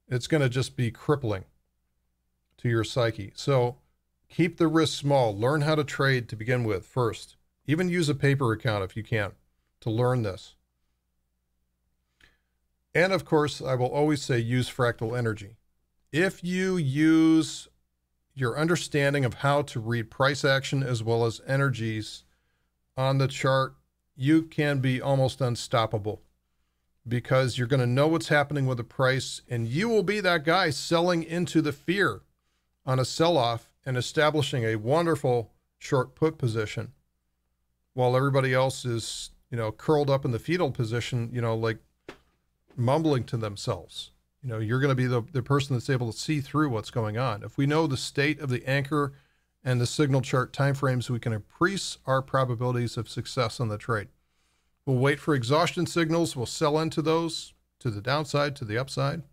it's going to just be crippling to your psyche. So keep the risk small. Learn how to trade to begin with first. Even use a paper account if you can to learn this. And of course, I will always say use fractal energy. If you use your understanding of how to read price action as well as energies on the chart, you can be almost unstoppable, because you're going to know what's happening with the price, and you will be that guy selling into the fear on a sell-off and establishing a wonderful short put position while everybody else is, curled up in the fetal position, like mumbling to themselves. You're going to be the person that's able to see through what's going on. If we know the state of the anchor and the signal chart timeframes, we can increase our probabilities of success on the trade. We'll wait for exhaustion signals. We'll sell into those to the downside, to the upside.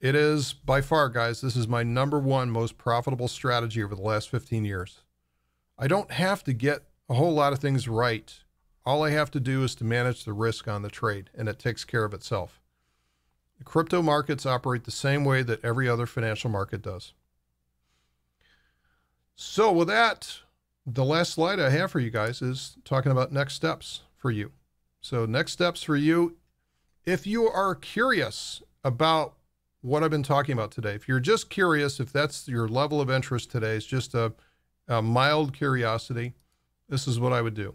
It is by far, guys, this is my number one most profitable strategy over the last 15 years. I don't have to get a whole lot of things right. All I have to do is to manage the risk on the trade, and it takes care of itself. The crypto markets operate the same way that every other financial market does. So with that, the last slide I have for you guys is talking about next steps for you. So next steps for you, if you are curious about what I've been talking about today, if you're just curious, if that's your level of interest today, it's just a mild curiosity, this is what I would do.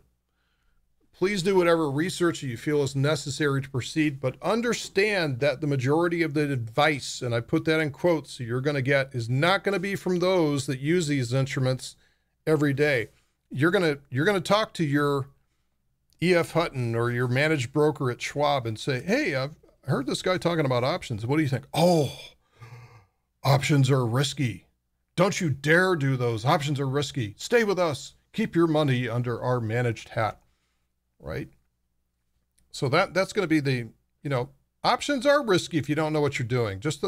Please do whatever research you feel is necessary to proceed, but understand that the majority of the advice, and I put that in quotes, so you're going to get, is not going to be from those that use these instruments every day. You're going to talk to your E.F. Hutton or your managed broker at Schwab and say, hey, I've heard this guy talking about options. What do you think? Oh, options are risky. Don't you dare do those. Options are risky. Stay with us. Keep your money under our managed hat. Right? So that's going to be the, options are risky if you don't know what you're doing. Just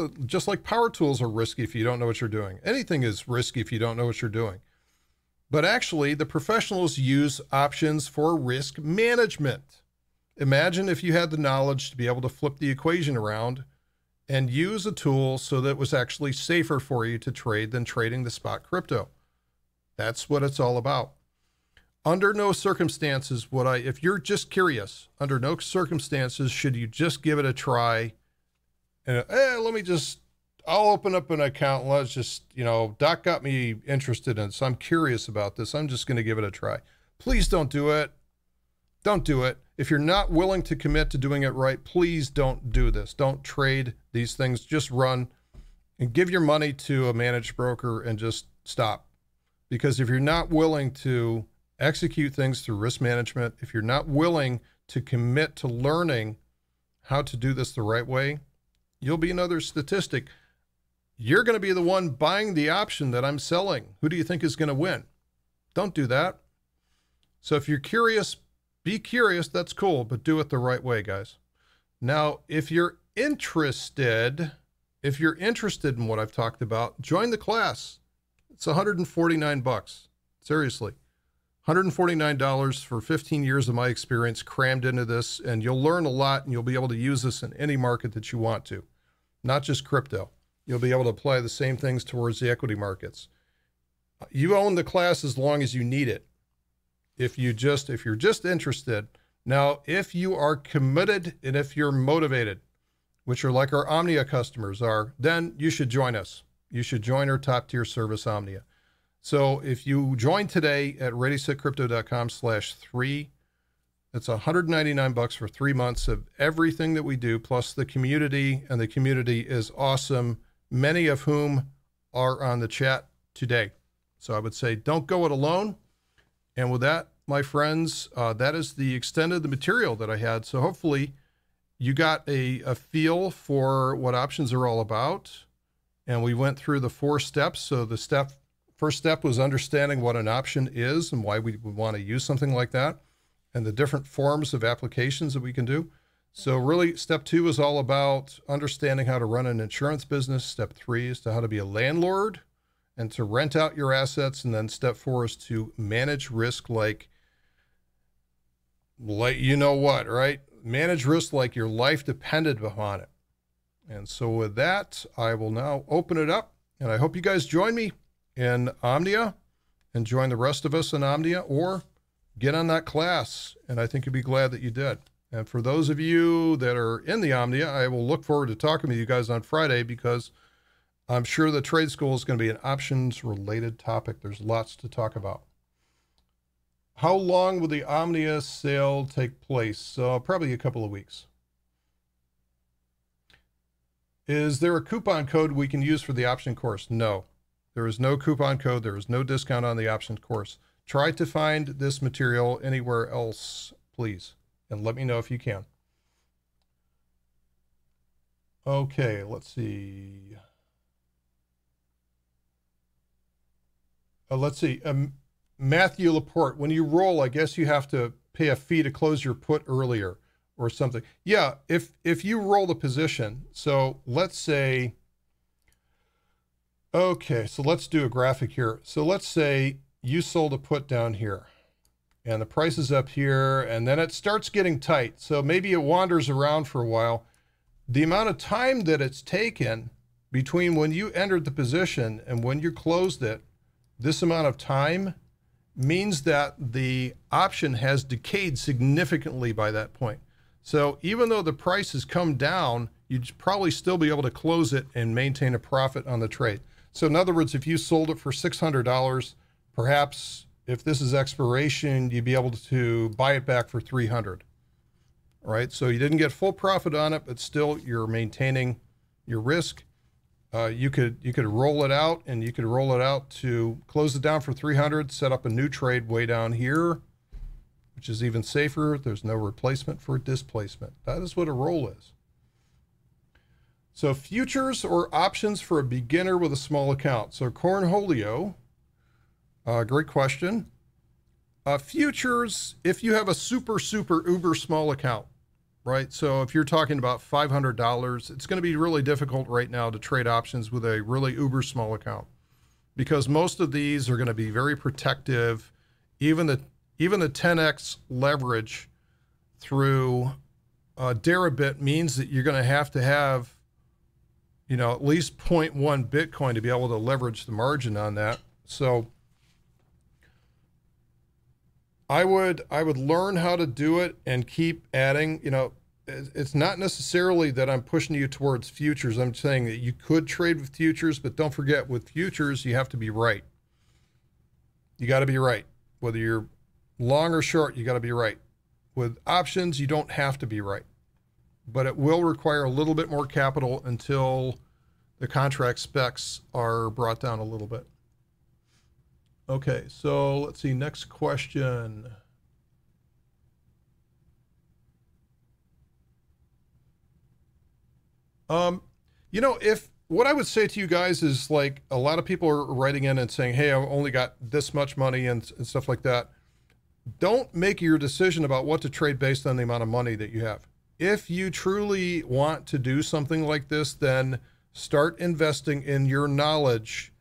like power tools are risky if you don't know what you're doing. Anything is risky if you don't know what you're doing. But actually, the professionals use options for risk management. Imagine if you had the knowledge to be able to flip the equation around and use a tool so that it was actually safer for you to trade than trading the spot crypto. That's what it's all about. Under no circumstances if you're just curious, under no circumstances should you just give it a try. And I'll open up an account and let's just, Doc got me interested in it, so I'm curious about this. I'm just going to give it a try. Please don't do it. Don't do it. If you're not willing to commit to doing it right, please don't do this. Don't trade these things. Just run and give your money to a managed broker and just stop. Because if you're not willing to execute things through risk management, if you're not willing to commit to learning how to do this the right way, you'll be another statistic. You're going to be the one buying the option that I'm selling. Who do you think is going to win? Don't do that. So if you're curious, be curious. That's cool, but do it the right way, guys. Now, if you're interested in what I've talked about, join the class. It's $149. Seriously. $149 for 15 years of my experience crammed into this, and you'll learn a lot, and you'll be able to use this in any market that you want to, not just crypto. You'll be able to apply the same things towards the equity markets. You own the class as long as you need it. if you're just interested. Now, if you are committed and if you're motivated, which are like our Omnia customers are, then you should join us. You should join our top tier service, Omnia. So if you join today at readysetcrypto.com/3, it's $199 for 3 months of everything that we do, plus the community, and the community is awesome, many of whom are on the chat today. So I would say don't go it alone. And with that, my friends, that is the extent of the material that I had. So hopefully you got a feel for what options are all about. And we went through the 4 steps. So the first step was understanding what an option is and why we would want to use something like that, and the different forms of applications that we can do. So really, step 2 is all about understanding how to run an insurance business. Step 3 is to how to be a landlord and to rent out your assets. And then step 4 is to manage risk like you know what, right? Manage risk like your life depended upon it. And so with that, I will now open it up, and I hope you guys join me in Omnia and join the rest of us in Omnia, or get on that class, and I think you'll be glad that you did. And for those of you that are in the Omnia, I will look forward to talking with you guys on Friday, because I'm sure the trade school is going to be an options-related topic. There's lots to talk about. How long will the Omnia sale take place? Probably a couple of weeks. Is there a coupon code we can use for the option course? No, there is no coupon code. There is no discount on the option course. Try to find this material anywhere else, please, and let me know if you can. Okay, let's see. Matthew Laporte, when you roll, I guess you have to pay a fee to close your put earlier or something. Yeah, if you roll the position, so let's say, okay, so let's do a graphic here. So let's say you sold a put down here, and the price is up here, and then it starts getting tight. So maybe it wanders around for a while. The amount of time that it's taken between when you entered the position and when you closed it, this amount of time means that the option has decayed significantly by that point. So even though the price has come down, you'd probably still be able to close it and maintain a profit on the trade. So in other words, if you sold it for $600, perhaps if this is expiration, you'd be able to buy it back for $300, right? So you didn't get full profit on it, but still you're maintaining your risk. You could roll it out, and you could roll it out to close it down for $300, set up a new trade way down here, which is even safer. There's no replacement for displacement. That is what a roll is. So futures or options for a beginner with a small account. So Cornholio, great question. Futures, if you have a super uber small account, right? So if you're talking about $500, it's going to be really difficult right now to trade options with a really uber small account, because most of these are going to be very protective. Even the 10x leverage through Deribit means that you're going to have, at least 0.1 Bitcoin to be able to leverage the margin on that. So I would learn how to do it and keep adding. It's not necessarily that I'm pushing you towards futures. I'm saying that you could trade with futures, but don't forget, with futures, you have to be right. You got to be right. Whether you're long or short, you got to be right. With options, you don't have to be right, but it will require a little bit more capital until the contract specs are brought down a little bit. Okay, so let's see, next question. If what I would say to you guys is, like, a lot of people are writing in and saying, hey, I've only got this much money and stuff like that. Don't make your decision about what to trade based on the amount of money that you have. If you truly want to do something like this, then start investing in your knowledge.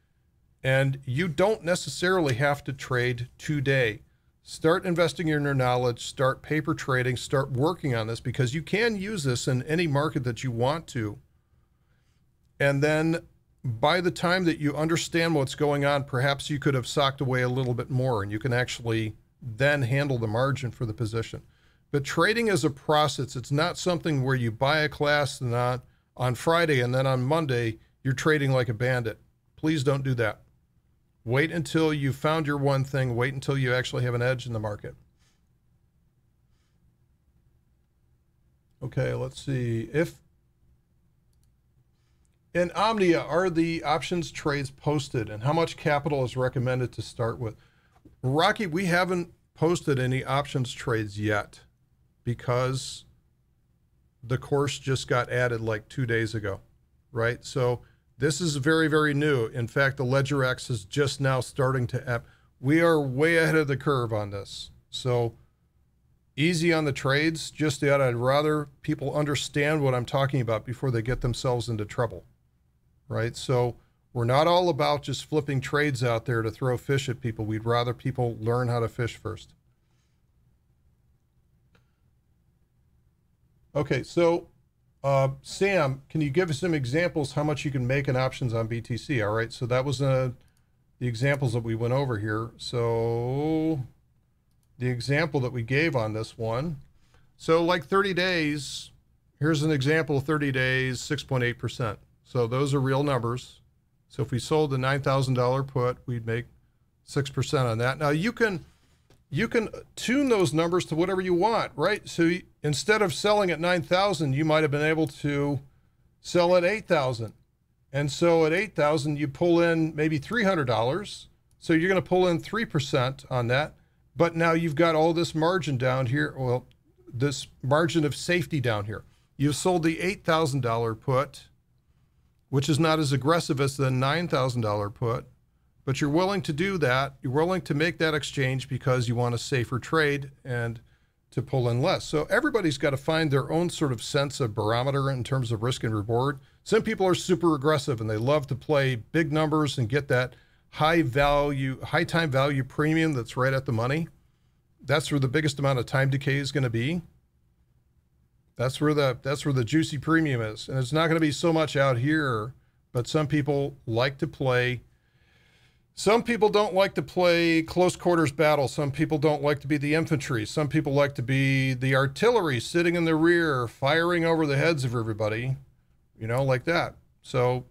And you don't necessarily have to trade today. Start investing in your knowledge, start paper trading, start working on this, because you can use this in any market that you want to. And then by the time that you understand what's going on, perhaps you could have socked away a little bit more, and you can actually then handle the margin for the position. But trading is a process. It's not something where you buy a class and on Friday and then on Monday you're trading like a bandit. Please don't do that. Wait until you found your one thing. Wait until you actually have an edge in the market. Okay, let's see. If in Omnia, are the options trades posted, and how much capital is recommended to start with? Rocky, we haven't posted any options trades yet because the course just got added like 2 days ago, right? So this is very, very new. In fact, the LedgerX is just now starting to app. We are way ahead of the curve on this. So easy on the trades, just yet I'd rather people understand what I'm talking about before they get themselves into trouble, right? So we're not all about just flipping trades out there to throw fish at people. We'd rather people learn how to fish first. Okay, so Sam, can you give us some examples how much you can make in options on BTC? All right, so that was the examples that we went over here. So the example that we gave on this one, so like 30 days, here's an example of 30 days, 6.8%. So those are real numbers. So if we sold the $9,000 put, we'd make 6% on that. Now you can tune those numbers to whatever you want, right? So instead of selling at 9,000, you might have been able to sell at 8,000. And so at 8,000, you pull in maybe $300. So you're going to pull in 3% on that. But now you've got all this margin down here. Well, this margin of safety down here. You've sold the $8,000 put, which is not as aggressive as the $9,000 put. But you're willing to do that. You're willing to make that exchange because you want a safer trade and to pull in less. So everybody's got to find their own sort of sense of barometer in terms of risk and reward. Some people are super aggressive and they love to play big numbers and get that high time value premium that's right at the money. That's where the biggest amount of time decay is going to be. That's where the juicy premium is. And it's not going to be so much out here, but some people like to play. Some people don't like to play close quarters battle. Some people don't like to be the infantry. Some people like to be the artillery sitting in the rear, firing over the heads of everybody, you know, like that. So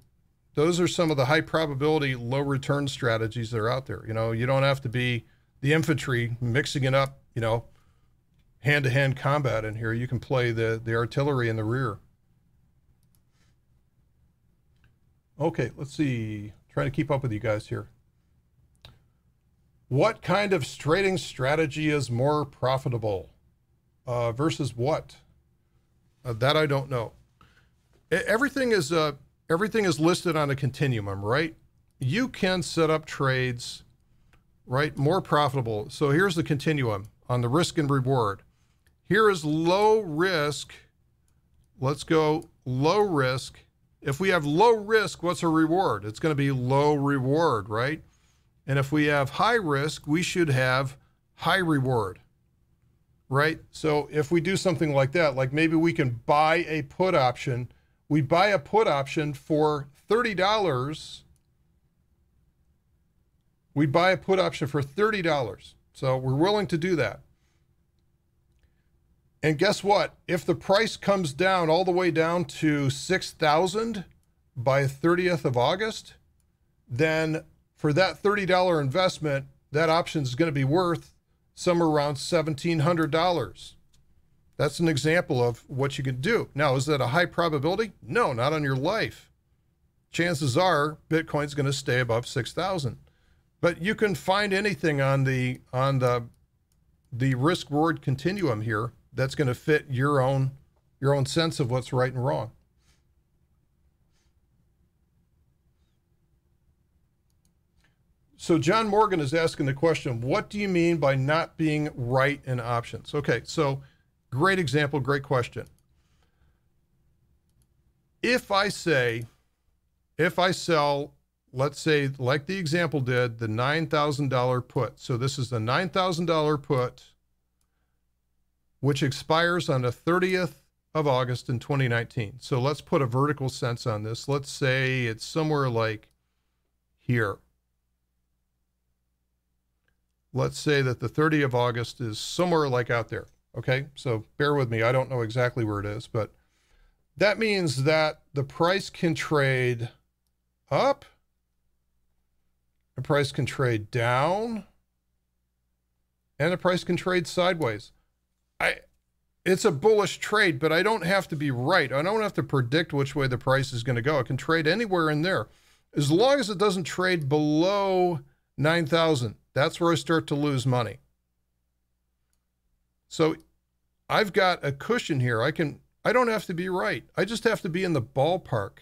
those are some of the high probability, low return strategies that are out there. You know, you don't have to be the infantry mixing it up, you know, hand-to-hand combat in here. You can play the artillery in the rear. Okay, let's see. Trying to keep up with you guys here. What kind of trading strategy is more profitable versus what? That I don't know. Everything is listed on a continuum, right? You can set up trades, right? More profitable. So here's the continuum on the risk and reward. Here is low risk. Let's go low risk. If we have low risk, what's a reward? It's going to be low reward, right? And if we have high risk, we should have high reward, right? So if we do something like that, like maybe we can buy a put option. We buy a put option for $30. We buy a put option for $30. So we're willing to do that. And guess what? If the price comes down all the way down to 6,000 by 30th of August, then for that $30 investment, that option is going to be worth somewhere around $1,700. That's an example of what you can do. Now, is that a high probability? No, not on your life. Chances are Bitcoin's going to stay above 6,000. But you can find anything on the risk reward continuum here that's going to fit your own sense of what's right and wrong. So John Morgan is asking the question, what do you mean by not being right in options? Okay, so great example, great question. If I sell, let's say, like the example did, the $9,000 put. So this is the $9,000 put, which expires on the 30th of August in 2019. So let's put a vertical sense on this. Let's say it's somewhere like here. let's say that the 30th of August is somewhere like out there. Okay, so bear with me. I don't know exactly where it is, but that means that the price can trade up, the price can trade down, and the price can trade sideways. It's a bullish trade, but I don't have to be right. I don't have to predict which way the price is going to go. It can trade anywhere in there. As long as it doesn't trade below 9,000, that's where I start to lose money. So I've got a cushion here. I don't have to be right. I just have to be in the ballpark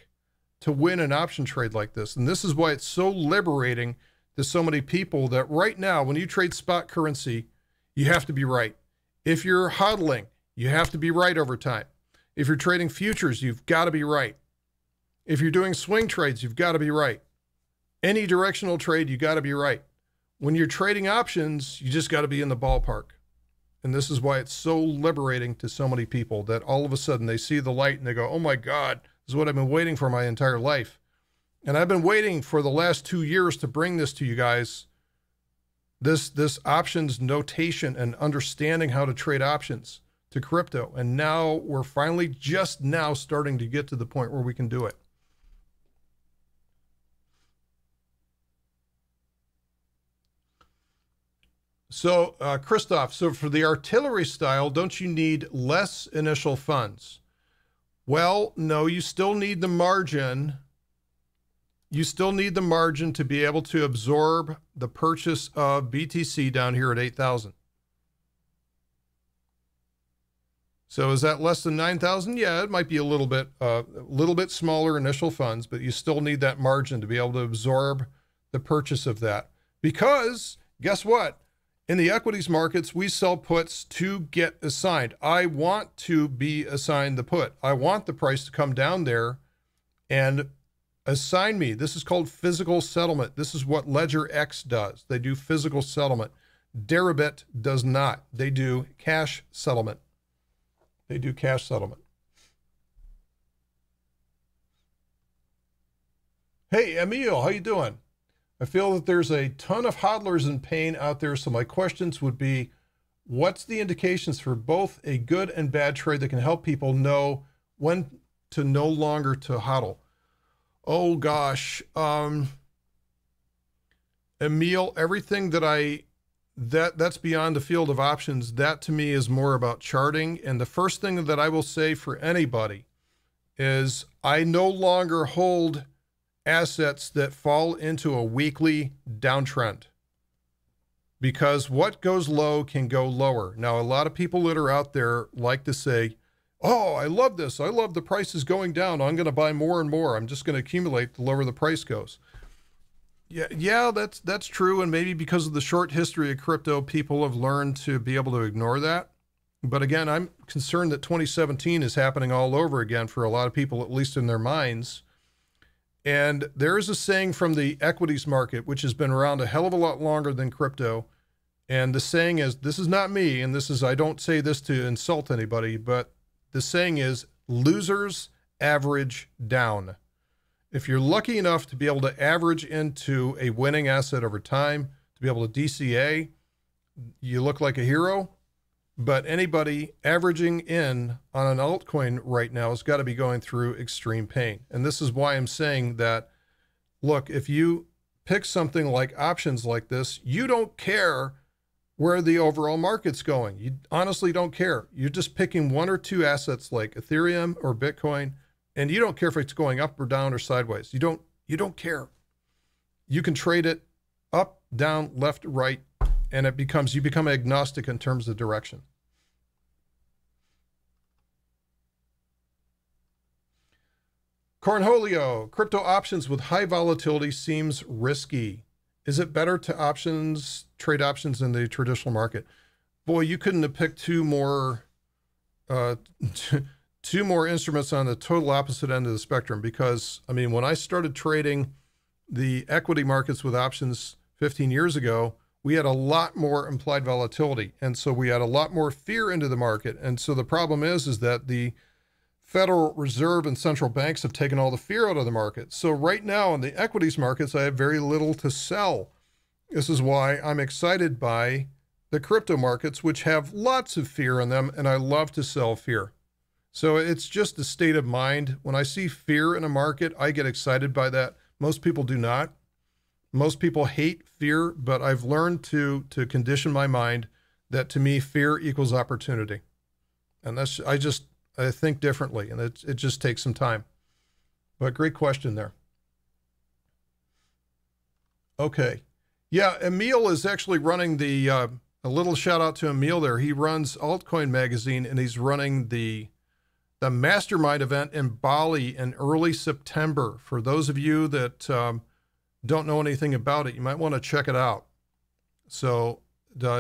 to win an option trade like this. And this is why it's so liberating to so many people that right now, when you trade spot currency, you have to be right. If you're hodling, you have to be right over time. If you're trading futures, you've got to be right. If you're doing swing trades, you've got to be right. Any directional trade, you got to be right. When you're trading options, you just got to be in the ballpark. And this is why it's so liberating to so many people that all of a sudden they see the light and they go, oh my God, this is what I've been waiting for my entire life. And I've been waiting for the last 2 years to bring this to you guys, this options notation and understanding how to trade options to crypto. And now we're finally just now starting to get to the point where we can do it. So, Christoph, so for the artillery style, don't you need less initial funds? Well, no, you still need the margin. You still need the margin to be able to absorb the purchase of BTC down here at 8,000. So is that less than 9,000? Yeah, it might be a little bit smaller initial funds, but you still need that margin to be able to absorb the purchase of that. Because guess what? In the equities markets, we sell puts to get assigned. I want to be assigned the put. I want the price to come down there and assign me. This is called physical settlement. This is what Ledger X does. They do physical settlement. Deribit does not. They do cash settlement. They do cash settlement. Hey, Emil, how you doing? I feel that there's a ton of hodlers in pain out there, so my questions would be, what's the indications for both a good and bad trade that can help people know when to no longer to hodl? Oh gosh, Emil, everything that's beyond the field of options, that to me is more about charting. And the first thing that I will say for anybody is I no longer hold assets that fall into a weekly downtrend, because what goes low can go lower. Now, a lot of people that are out there like to say, oh, I love this. I love the price is going down. I'm going to buy more and more. I'm just going to accumulate the lower the price goes. Yeah, that's true. And maybe because of the short history of crypto, people have learned to be able to ignore that. But again, I'm concerned that 2017 is happening all over again for a lot of people, at least in their minds. And there is a saying from the equities market, which has been around a hell of a lot longer than crypto. And the saying is, this is not me, and this is, I don't say this to insult anybody, but the saying is, losers average down. If you're lucky enough to be able to average into a winning asset over time, to be able to DCA, you look like a hero. But anybody averaging in on an altcoin right now has got to be going through extreme pain. And this is why I'm saying that, look, if you pick something like options like this, you don't care where the overall market's going. You honestly don't care. You're just picking one or two assets like Ethereum or Bitcoin, and you don't care if it's going up or down or sideways. You don't care. You can trade it up, down, left, right, and you become agnostic in terms of direction. Cornholio, crypto options with high volatility seems risky. Is it better to trade options in the traditional market? Boy, you couldn't have picked two more instruments on the total opposite end of the spectrum, because, I mean, when I started trading the equity markets with options 15 years ago, we had a lot more implied volatility. And so we had a lot more fear into the market. And so the problem is that the Federal Reserve and central banks have taken all the fear out of the market. So right now in the equities markets, I have very little to sell. This is why I'm excited by the crypto markets, which have lots of fear in them, and I love to sell fear. So it's just a state of mind. When I see fear in a market, I get excited by that. Most people do not. Most people hate fear, but I've learned to condition my mind that to me, fear equals opportunity. And that's, I think differently, and it just takes some time. But great question there. Okay. Yeah, Emil is actually running the, a little shout out to Emil there. He runs Altcoin Magazine, and he's running the mastermind event in Bali in early September. For those of you that don't know anything about it, you might want to check it out. So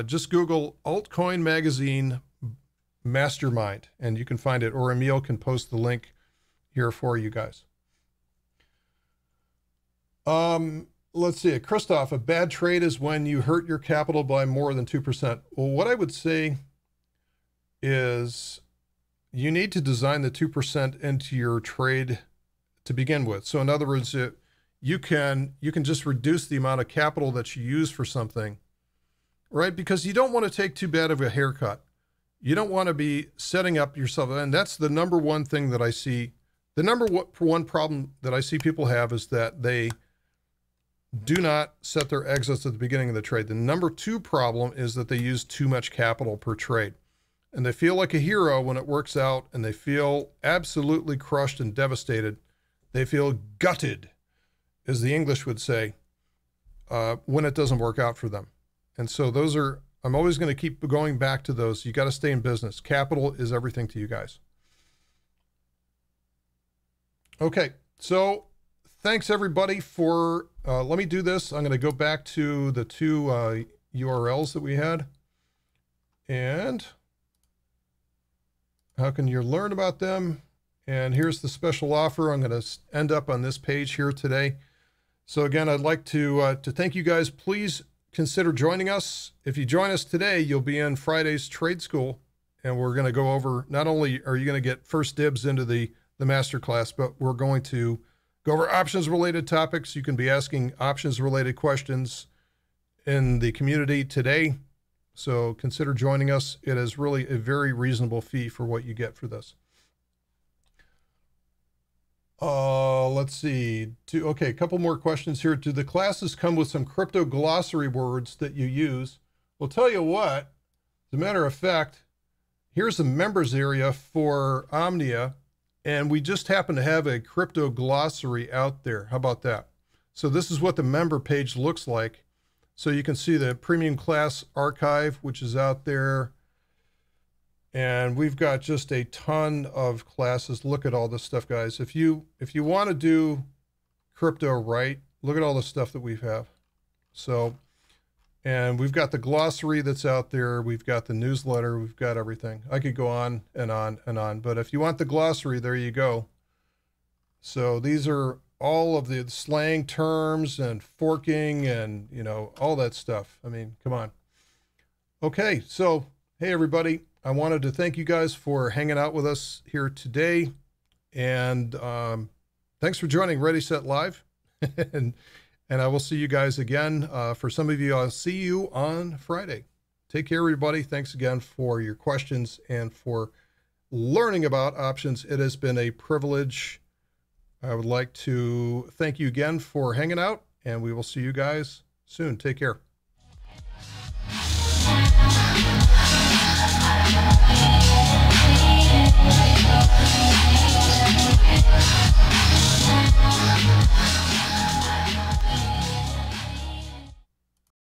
just Google Altcoin Magazine Mastermind, and you can find it, or Emil can post the link here for you guys. Let's see, Christoph, a bad trade is when you hurt your capital by more than 2%. Well, what I would say is you need to design the 2% into your trade to begin with. So in other words, you can just reduce the amount of capital that you use for something, right? Because you don't want to take too bad of a haircut. You don't want to be setting up yourself. And that's the number one thing that I see. The number one problem that I see people have is that they do not set their exits at the beginning of the trade. The number two problem is that they use too much capital per trade. And they feel like a hero when it works out, and they feel absolutely crushed and devastated. They feel gutted, as the English would say, when it doesn't work out for them. And so those are, I'm always going to keep going back to those. You got to stay in business. Capital is everything to you guys. Okay, so thanks everybody for, let me do this. I'm going to go back to the two URLs that we had. And how can you learn about them? And here's the special offer. I'm going to end up on this page here today. So again, I'd like to thank you guys. Please consider joining us. If you join us today, you'll be in Friday's trade school, and we're going to go over, not only are you going to get first dibs into the masterclass, but we're going to go over options related topics. You can be asking options related questions in the community today. So consider joining us. It is really a very reasonable fee for what you get for this. Let's see. Okay, a couple more questions here. Do the classes come with some crypto glossary words that you use? Well, tell you what, as a matter of fact, here's the members area for Omnia, and we just happen to have a crypto glossary out there. How about that? So this is what the member page looks like. So you can see the premium class archive, which is out there. And we've got just a ton of classes. Look at all this stuff, guys. If you want to do crypto right, look at all the stuff that we have. So, and we've got the glossary that's out there. We've got the newsletter. We've got everything. I could go on and on and on. But if you want the glossary, there you go. So these are all of the slang terms and forking and, you know, all that stuff. I mean, come on. Okay, so, hey, everybody. I wanted to thank you guys for hanging out with us here today. And thanks for joining Ready, Set, Live. and I will see you guys again. For some of you, I'll see you on Friday. Take care, everybody. Thanks again for your questions and for learning about options. It has been a privilege. I would like to thank you again for hanging out, and we will see you guys soon. Take care.